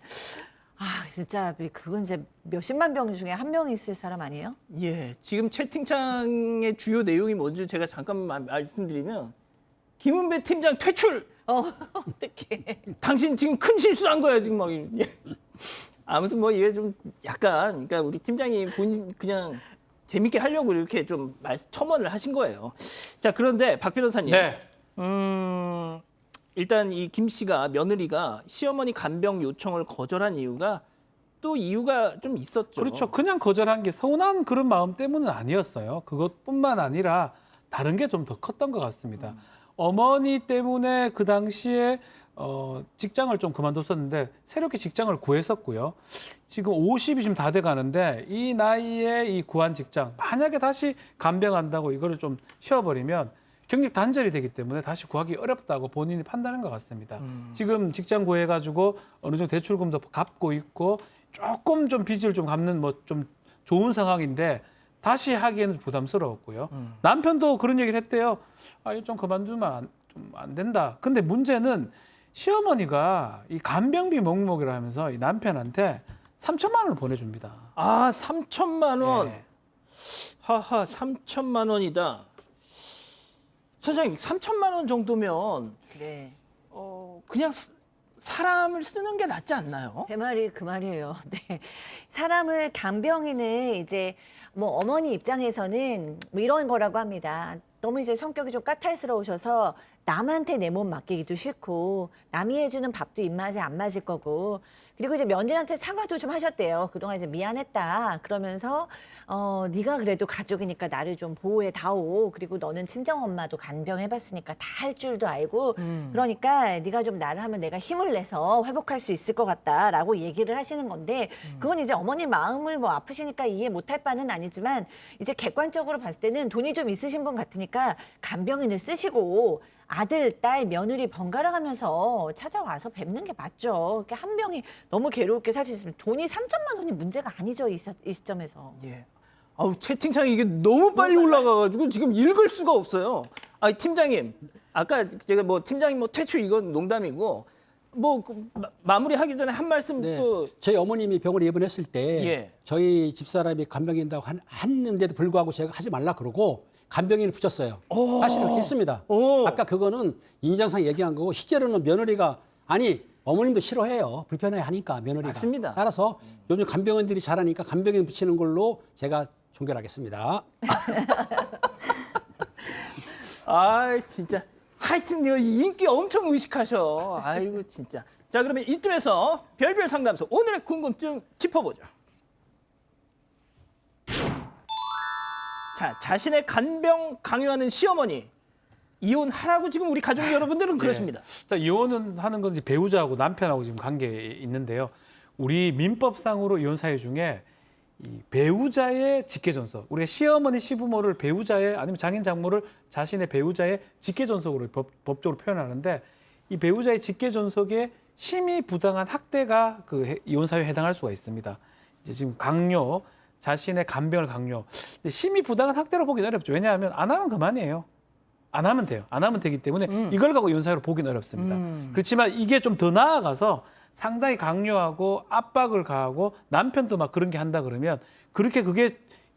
진짜 그건 이제 몇십만 병 중에 한 명이 있을 사람 아니에요? 예, 지금 채팅창의 주요 내용이 뭔지 제가 잠깐만 말씀드리면, 김은배 팀장 퇴출! 어떡해. 당신 지금 큰 실수한 거야, 지금 막. 아무튼 뭐 이게 좀 약간, 그러니까 우리 팀장이 본인 그냥 재밌게 하려고 이렇게 좀 첨언을 하신 거예요. 자, 그런데 박 변호사님. 네. 일단 이 김 씨가, 며느리가 시어머니 간병 요청을 거절한 이유가 좀 있었죠. 그렇죠. 그냥 거절한 게 서운한 그런 마음 때문은 아니었어요. 그것뿐만 아니라 다른 게 좀 더 컸던 것 같습니다. 어머니 때문에 그 당시에 직장을 좀 그만뒀었는데 새롭게 직장을 구했었고요. 지금 50이 좀 다 돼 가는데 이 나이에 이 구한 직장, 만약에 다시 간병한다고 이거를 좀 쉬어버리면 경력 단절이 되기 때문에 다시 구하기 어렵다고 본인이 판단한 것 같습니다. 지금 직장 구해가지고 어느 정도 대출금도 갚고 있고 조금 좀 빚을 좀 갚는 뭐 좀 좋은 상황인데 다시 하기에는 부담스러웠고요. 남편도 그런 얘기를 했대요. 이거 좀 그만두면 좀 안 된다. 근데 문제는 시어머니가 이 간병비 명목이라 하면서 이 남편한테 3천만 원을 보내줍니다. 3천만 원. 네. 하하, 3천만 원이다. 선생님, 3천만 원 정도면 네. 그냥 사람을 쓰는 게 낫지 않나요? 제 말이 그 말이에요. 네. 사람을 간병인을 이제 뭐 어머니 입장에서는 뭐 이런 거라고 합니다. 너무 이제 성격이 좀 까탈스러우셔서 남한테 내 몸 맡기기도 싫고 남이 해주는 밥도 입맛에 안 맞을 거고 그리고 이제 며느리한테 사과도 좀 하셨대요. 그동안 이제 미안했다. 그러면서 네가 그래도 가족이니까 나를 좀 보호해 다오. 그리고 너는 친정엄마도 간병해봤으니까 다 할 줄도 알고 그러니까 네가 좀 나를 하면 내가 힘을 내서 회복할 수 있을 것 같다라고 얘기를 하시는 건데 그건 이제 어머니 마음을 뭐 아프시니까 이해 못할 바는 아니지만 이제 객관적으로 봤을 때는 돈이 좀 있으신 분 같으니까 간병인을 쓰시고 아들, 딸, 며느리 번갈아 가면서 찾아와서 뵙는 게 맞죠. 이렇게 한 명이 너무 괴롭게 살 수 있으면 돈이 3천만 원이 문제가 아니죠. 이 시점에서. 예. 채팅창이 이게 너무 빨리 올라가가지고 지금 읽을 수가 없어요. 팀장님, 아까 제가 뭐 팀장님 뭐 퇴출 이건 농담이고 뭐 마무리하기 전에 한 말씀 네. 또. 저희 어머님이 병원에 입원했을 때 예. 저희 집사람이 간병인다고 했는데도 불구하고 제가 하지 말라 그러고 간병인을 붙였어요. 사실은 그렇게 했습니다. 아까 그거는 인정상 얘기한 거고 실제로는 며느리가 어머님도 싫어해요. 불편해 하니까 며느리가. 맞습니다. 따라서 요즘 간병인들이 잘하니까 간병인 붙이는 걸로 제가 종결하겠습니다. 진짜. 하여튼 인기 엄청 의식하셔. 아이고 진짜. 자, 그러면 이쯤에서 별별 상담소 오늘의 궁금증 짚어보죠. 자, 자신의 간병 강요하는 시어머니 이혼하라고 지금 우리 가족 여러분들은 그러십니다. 자, 이혼은 하는 건 이제 배우자하고 남편하고 지금 관계에 있는데요. 우리 민법상으로 이혼 사유 중에 이 배우자의 직계존속, 우리가 시어머니, 시부모를 배우자의 아니면 장인, 장모를 자신의 배우자의 직계존속으로 법적으로 표현하는데 이 배우자의 직계존속에 심히 부당한 학대가 그 이혼 사유에 해당할 수가 있습니다. 이제 지금 강요, 자신의 간병을 강요. 근데 심히 부당한 학대로 보기는 어렵죠. 왜냐하면 안 하면 그만이에요. 안 하면 돼요. 안 하면 되기 때문에 이걸 갖고 이혼 사유로 보기는 어렵습니다. 그렇지만 이게 좀 더 나아가서 상당히 강요하고 압박을 가하고 남편도 막 그런 게 한다 그러면 그렇게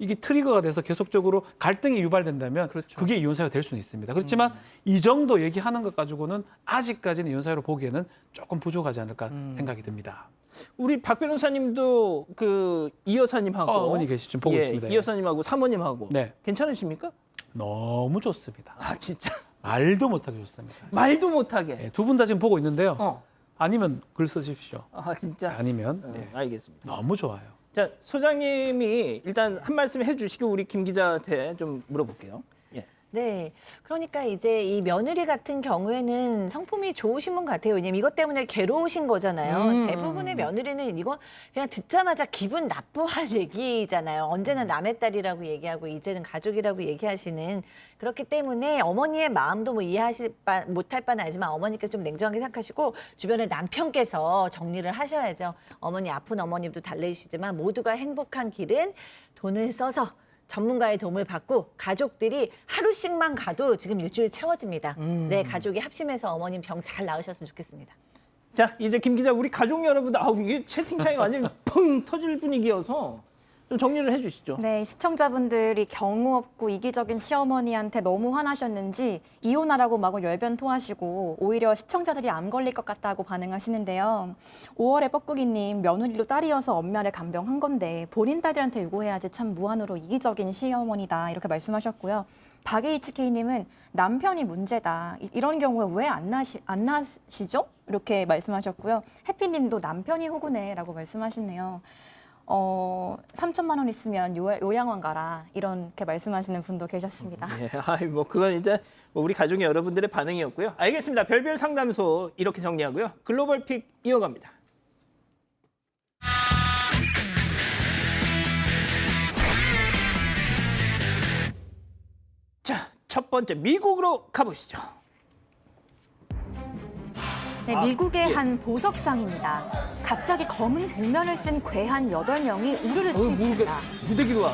이게 트리거가 돼서 계속적으로 갈등이 유발된다면 그게 이혼 사유가 될 수는 있습니다. 그렇지만 이 정도 얘기하는 것 가지고는 아직까지는 이혼 사유로 보기에는 조금 부족하지 않을까 생각이 듭니다. 우리 박 변호사님도 그 이 여사님하고 어머니 계시죠? 보고 있습니다. 이 여사님하고 사모님하고 네. 괜찮으십니까? 너무 좋습니다. 아 진짜 말도 못하게 좋습니다. 말도 못하게. 네, 두 분 다 지금 보고 있는데요. 어. 아니면 글 쓰십시오. 아 진짜. 아니면 네, 알겠습니다. 너무 좋아요. 자 소장님이 일단 한 말씀 해주시고 우리 김 기자한테 좀 물어볼게요. 예. 네. 그러니까 이제 이 며느리 같은 경우에는 성품이 좋으신 분 같아요. 왜냐면 이것 때문에 괴로우신 거잖아요. 대부분의 며느리는 이거 그냥 듣자마자 기분 나빠할 얘기잖아요. 언제는 남의 딸이라고 얘기하고 이제는 가족이라고 얘기하시는. 그렇기 때문에 어머니의 마음도 뭐 못할 바는 아니지만 어머니께서 좀 냉정하게 생각하시고 주변에 남편께서 정리를 하셔야죠. 어머니 아픈 어머님도 달래시지만 모두가 행복한 길은 돈을 써서 전문가의 도움을 받고 가족들이 하루씩만 가도 지금 일주일 채워집니다. 네, 가족이 합심해서 어머님 병 잘 나으셨으면 좋겠습니다. 자 이제 김 기자 우리 가족 여러분들 이게 채팅창이 완전 펑 터질 분위기여서 좀 정리를 해주시죠. 네, 시청자분들이 경우 없고 이기적인 시어머니한테 너무 화나셨는지 이혼하라고 마구 열변 토하시고 오히려 시청자들이 암 걸릴 것 같다고 반응하시는데요. 5월에 뻐꾸기님 며느리로 딸이어서 엄마를 간병한 건데 본인 딸들한테 요구해야지 참 무한으로 이기적인 시어머니다 이렇게 말씀하셨고요. 박에이치케이님은 남편이 문제다. 이런 경우에 왜 안 나시죠? 이렇게 말씀하셨고요. 해피님도 남편이 호구네라고 말씀하시네요. 3천만 원 있으면 요양원 가라 이렇게 말씀하시는 분도 계셨습니다. 예, 뭐 그건 이제 뭐 우리 가족 여러분들의 반응이었고요. 알겠습니다. 별별 상담소 이렇게 정리하고요. 글로벌 픽 이어갑니다. 자, 첫 번째 미국으로 가보시죠. 네, 미국의 한 보석상입니다. 갑자기 검은 복면을 쓴 괴한 8명이 우르르 칩니다. 무대기로 와.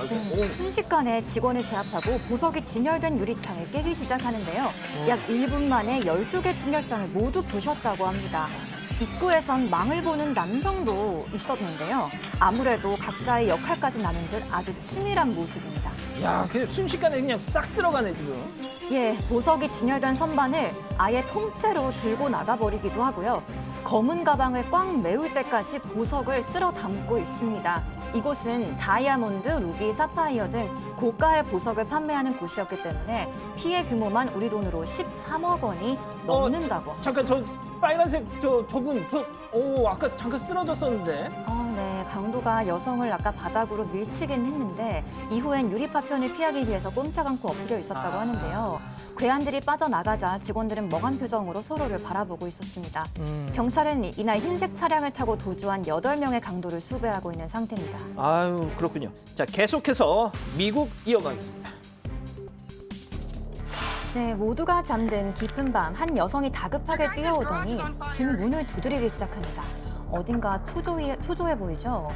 순식간에 직원을 제압하고 보석이 진열된 유리창을 깨기 시작하는데요. 약 1분 만에 12개 진열장을 모두 부셨다고 합니다. 입구에선 망을 보는 남성도 있었는데요. 아무래도 각자의 역할까지 나눈 듯 아주 치밀한 모습입니다. 야, 그냥 순식간에 그냥 싹 쓸어가네 지금. 예, 보석이 진열된 선반을 아예 통째로 들고 나가버리기도 하고요. 검은 가방을 꽉 메울 때까지 보석을 쓸어 담고 있습니다. 이곳은 다이아몬드, 루비, 사파이어 등 고가의 보석을 판매하는 곳이었기 때문에 피해 규모만 우리 돈으로 13억 원이 넘는다고. 잠깐 저 빨간색 저분 아까 잠깐 쓰러졌었는데. 네, 강도가 여성을 아까 바닥으로 밀치긴 했는데 이후엔 유리 파편을 피하기 위해서 꼼짝 않고 엎드려 있었다고 하는데요. 괴한들이 빠져나가자 직원들은 멍한 표정으로 서로를 바라보고 있었습니다. 경찰은 이날 흰색 차량을 타고 도주한 8명의 강도를 수배하고 있는 상태입니다. 아유, 그렇군요. 자, 계속해서 미국 이어가겠습니다. 네, 모두가 잠든 깊은 밤 한 여성이 다급하게 뛰어오더니 집 문을 두드리기 시작합니다. 어딘가 초조해 보이죠?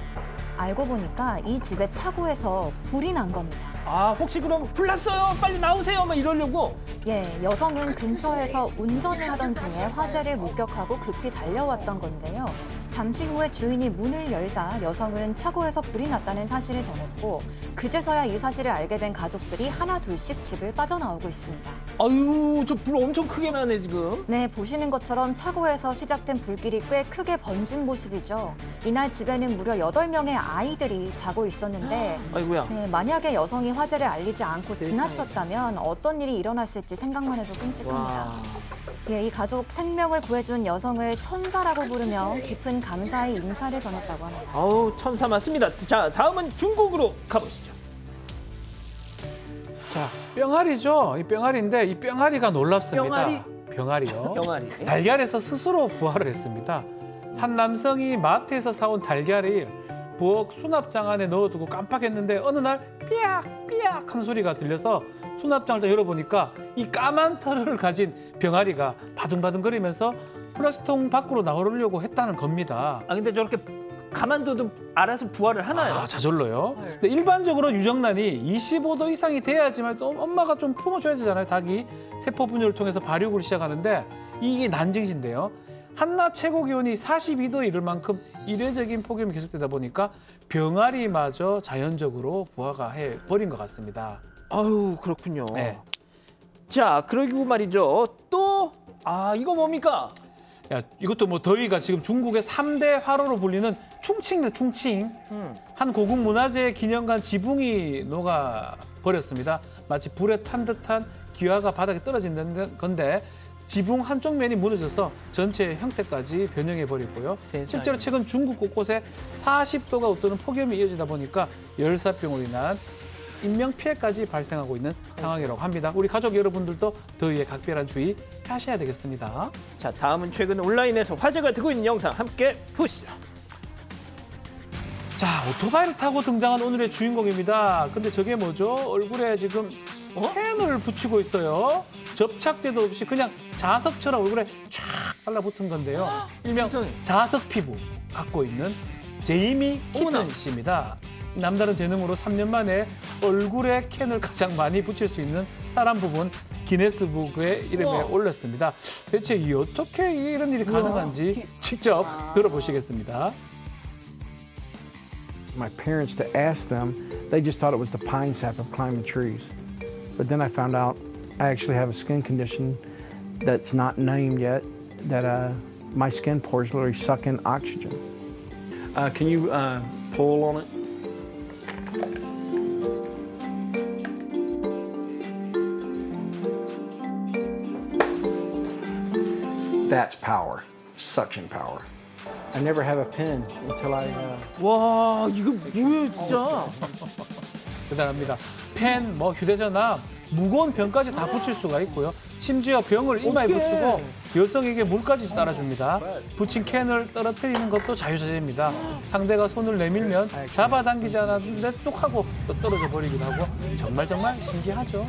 알고 보니까 이 집의 차고에서 불이 난 겁니다. 아, 혹시 그럼 불났어요? 빨리 나오세요. 막 이러려고. 예, 여성은 근처에서 운전을 하던 중에 화재를 목격하고 급히 달려왔던 건데요. 잠시 후에 주인이 문을 열자 여성은 차고에서 불이 났다는 사실을 전했고 그제서야 이 사실을 알게 된 가족들이 하나 둘씩 집을 빠져나오고 있습니다. 아유, 저 불 엄청 크게 나네 지금. 네, 보시는 것처럼 차고에서 시작된 불길이 꽤 크게 번진 모습이죠. 이날 집에는 무려 8명의 아이들이 자고 있었는데 아이고야. 네, 만약에 여성이 화재를 알리지 않고 지나쳤다면 어떤 일이 일어났을지 생각만 해도 끔찍합니다. 예, 이 가족 생명을 구해준 여성을 천사라고 부르며 깊은 감사의 인사를 전했다고 합니다. 아우, 천사 맞습니다. 자, 다음은 중국으로 가보시죠. 자, 뿅아리죠. 이 뿅아리인데 이 뿅아리가 놀랍습니다. 뿅아리? 병아리요. 병아리. 달걀에서 스스로 부화를 했습니다. 한 남성이 마트에서 사온 달걀을 부엌 수납장 안에 넣어두고 깜빡했는데 어느 날 삐약 한 소리가 들려서 수납장을 딱 열어보니까 이 까만 털을 가진 병아리가 바둥바둥거리면서 플라스틱통 밖으로 나오려고 했다는 겁니다. 아 근데 저렇게 가만둬도 알아서 부활을 하나요? 아, 저절로요. 근데 일반적으로 유정란이 25도 이상이 돼야지만 또 엄마가 좀 품어줘야 되잖아요. 닭이 세포 분열을 통해서 발육을 시작하는데 이게 난징신데요. 한낮 최고 기온이 42도에 이를 만큼 이례적인 폭염이 계속되다 보니까 병아리마저 자연적으로 부화가 해버린 것 같습니다. 아유 그렇군요. 네. 자 그리고 말이죠. 또 이거 뭡니까? 야, 이것도 뭐 더위가 지금 중국의 3대 화로로 불리는 충칭네, 충칭. 한 고궁 문화재 기념관 지붕이 녹아버렸습니다. 마치 불에 탄 듯한 기와가 바닥에 떨어진 건데 지붕 한쪽 면이 무너져서 전체 형태까지 변형해버렸고요. 세상에. 실제로 최근 중국 곳곳에 40도가 웃도는 폭염이 이어지다 보니까 열사병으로 인한 인명피해까지 발생하고 있는 상황이라고 합니다. 우리 가족 여러분들도 더위에 각별한 주의 하셔야 되겠습니다. 자 다음은 최근 온라인에서 화제가 되고 있는 영상 함께 보시죠. 자, 오토바이를 타고 등장한 오늘의 주인공입니다. 근데 저게 뭐죠? 얼굴에 지금 펜을 붙이고 있어요. 접착제도 없이 그냥 자석처럼 얼굴에 쫙 달라붙은 건데요. 일명 자석 피부 갖고 있는 제이미 키튼 씨입니다. 남다른 재능으로 3년 만에 얼굴에 캔을 가장 많이 붙일 수 있는 사람 부분 기네스북의 이름에 올렸습니다. 대체 어떻게 이런 일이 가능한지 직접 들어보시겠습니다. My parents, to ask them, they just thought it was the pine sap of climbing trees. But then I found out I actually have a skin condition that's not named yet, that my skin pores literally suck in oxygen. Can you pull on it? That's power, suction power. I never have a pen until I 와 이거 뭐예요 진짜? 대단합니다. 펜, 뭐 휴대전화, 무거운 병까지 다 붙일 수가 있고요. 심지어 병을 이마에 붙이고 여성에게 물까지 따라줍니다. 붙인 캔을 떨어뜨리는 것도 자유자재입니다. 상대가 손을 내밀면 잡아당기지 않았는데 뚝 하고 또 떨어져 버리기도 하고 정말 신기하죠.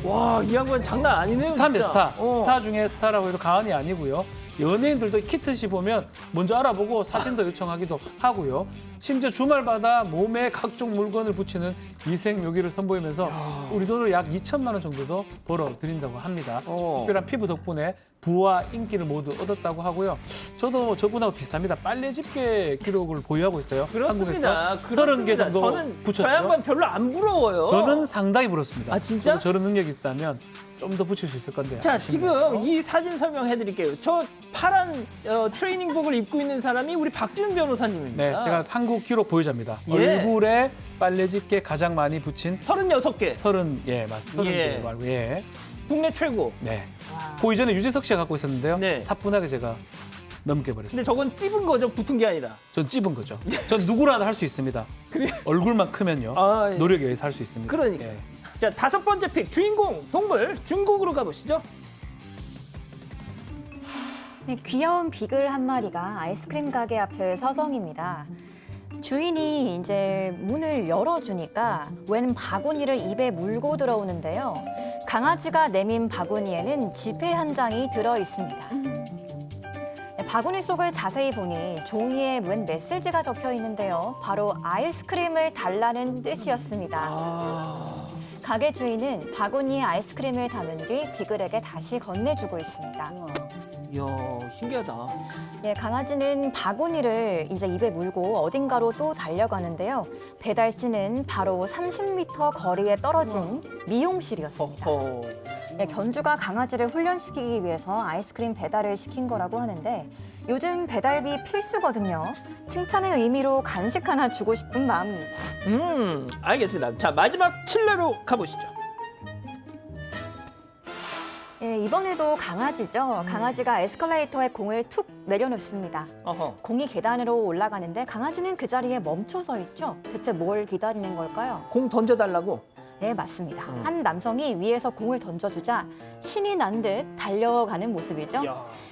와 이 양반 장난 아니네요. 스타입니다, 진짜. 스타. 스타 중에 스타라고 해도 과언이 아니고요. 연예인들도 키튼 씨 보면 먼저 알아보고 사진도 요청하기도 하고요. 심지어 주말마다 몸에 각종 물건을 붙이는 위생 묘기를 선보이면서 우리 돈으로 약 2천만 원 정도도 벌어들인다고 합니다. 특별한 피부 덕분에 부와 인기를 모두 얻었다고 하고요. 저도 저분하고 비슷합니다. 빨래 집게 기록을 보유하고 있어요. 그렇습니다. 한국에서 30개 정도 저는 붙였죠. 저 양반 별로 안 부러워요. 저는 상당히 부럽습니다. 아, 진짜? 저도 저런 능력이 있다면 좀 더 붙일 수 있을 건데. 자 아쉽네요. 지금 이 사진 설명해 드릴게요. 저 파란 트레이닝복을 입고 있는 사람이 우리 박지훈 변호사님입니다. 네, 제가 한국 기록 보유자입니다. 예. 얼굴에 빨래 집게 가장 많이 붙인 36개. 30개 예. 말고 예. 국내 최고. 네. 그 이전에 유재석 씨가 갖고 있었는데요. 네. 사뿐하게 제가 넘게 버렸어요. 근데 저건 찝은 거죠, 붙은 게 아니라. 전 찝은 거죠. 전 누구라도 할 수 있습니다. 얼굴만 크면요. 아, 예. 노력에 의해서 할 수 있습니다. 그러니까. 예. 자 5번째 픽 주인공 동물 중국으로 가보시죠. 네, 귀여운 비글 한 마리가 아이스크림 가게 앞을 서성입니다. 주인이 이제 문을 열어주니까 웬 바구니를 입에 물고 들어오는데요. 강아지가 내민 바구니에는 지폐 한 장이 들어 있습니다. 네, 바구니 속을 자세히 보니 종이에 웬 메시지가 적혀 있는데요. 바로 아이스크림을 달라는 뜻이었습니다. 가게 주인은 바구니에 아이스크림을 담은 뒤 비글에게 다시 건네주고 있습니다. 이야 신기하다. 예, 강아지는 바구니를 이제 입에 물고 어딘가로 또 달려가는데요. 배달지는 바로 30m 거리에 떨어진 미용실이었습니다. 예, 견주가 강아지를 훈련시키기 위해서 아이스크림 배달을 시킨 거라고 하는데 요즘 배달비 필수거든요. 칭찬의 의미로 간식 하나 주고 싶은 마음입니다. 알겠습니다. 자 마지막 칠레로 가보시죠. 예, 이번에도 강아지죠. 강아지가 에스컬레이터에 공을 툭 내려놓습니다. 공이 계단으로 올라가는데 강아지는 그 자리에 멈춰서 있죠. 대체 뭘 기다리는 걸까요? 공 던져달라고. 네, 맞습니다. 한 남성이 위에서 공을 던져주자 신이 난 듯 달려가는 모습이죠.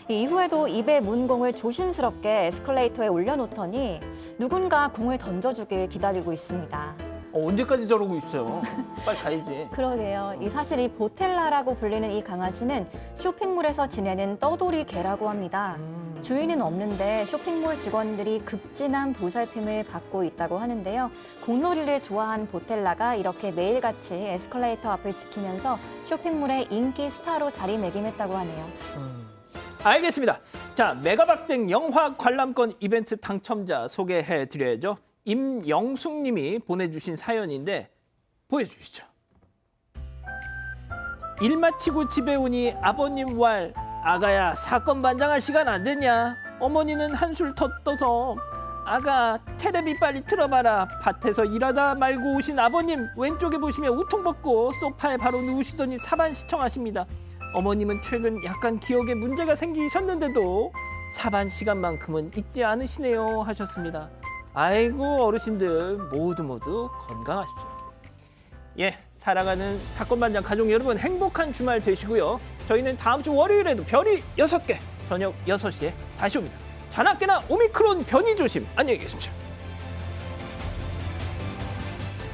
이후에도 입에 문 공을 조심스럽게 에스컬레이터에 올려놓더니 누군가 공을 던져주길 기다리고 있습니다. 언제까지 저러고 있어요? 빨리 가야지. 그러게요. 사실 이 보텔라라고 불리는 이 강아지는 쇼핑몰에서 지내는 떠돌이 개라고 합니다. 주인은 없는데 쇼핑몰 직원들이 극진한 보살핌을 받고 있다고 하는데요. 공놀이를 좋아한 보텔라가 이렇게 매일같이 에스컬레이터 앞을 지키면서 쇼핑몰의 인기 스타로 자리매김했다고 하네요. 알겠습니다. 자, 메가박땡 영화 관람권 이벤트 당첨자 소개해드려야죠. 임영숙 님이 보내주신 사연인데 보여주시죠. 일 마치고 집에 오니 아버님 왈 아가야 사건 반장할 시간 안 됐냐? 어머니는 한술 더 떠서 아가 테레비 빨리 틀어봐라. 밭에서 일하다 말고 오신 아버님 왼쪽에 보시면 우통 벗고 소파에 바로 누우시더니 사반 시청하십니다. 어머님은 최근 약간 기억에 문제가 생기셨는데도 사반 시간만큼은 잊지 않으시네요 하셨습니다. 아이고 어르신들 모두 건강하십시오. 예, 사랑하는 사건반장 가족 여러분 행복한 주말 되시고요. 저희는 다음 주 월요일에도 별이 6개 저녁 6시에 다시 옵니다. 자나깨나 오미크론 변이 조심. 안녕히 계십시오.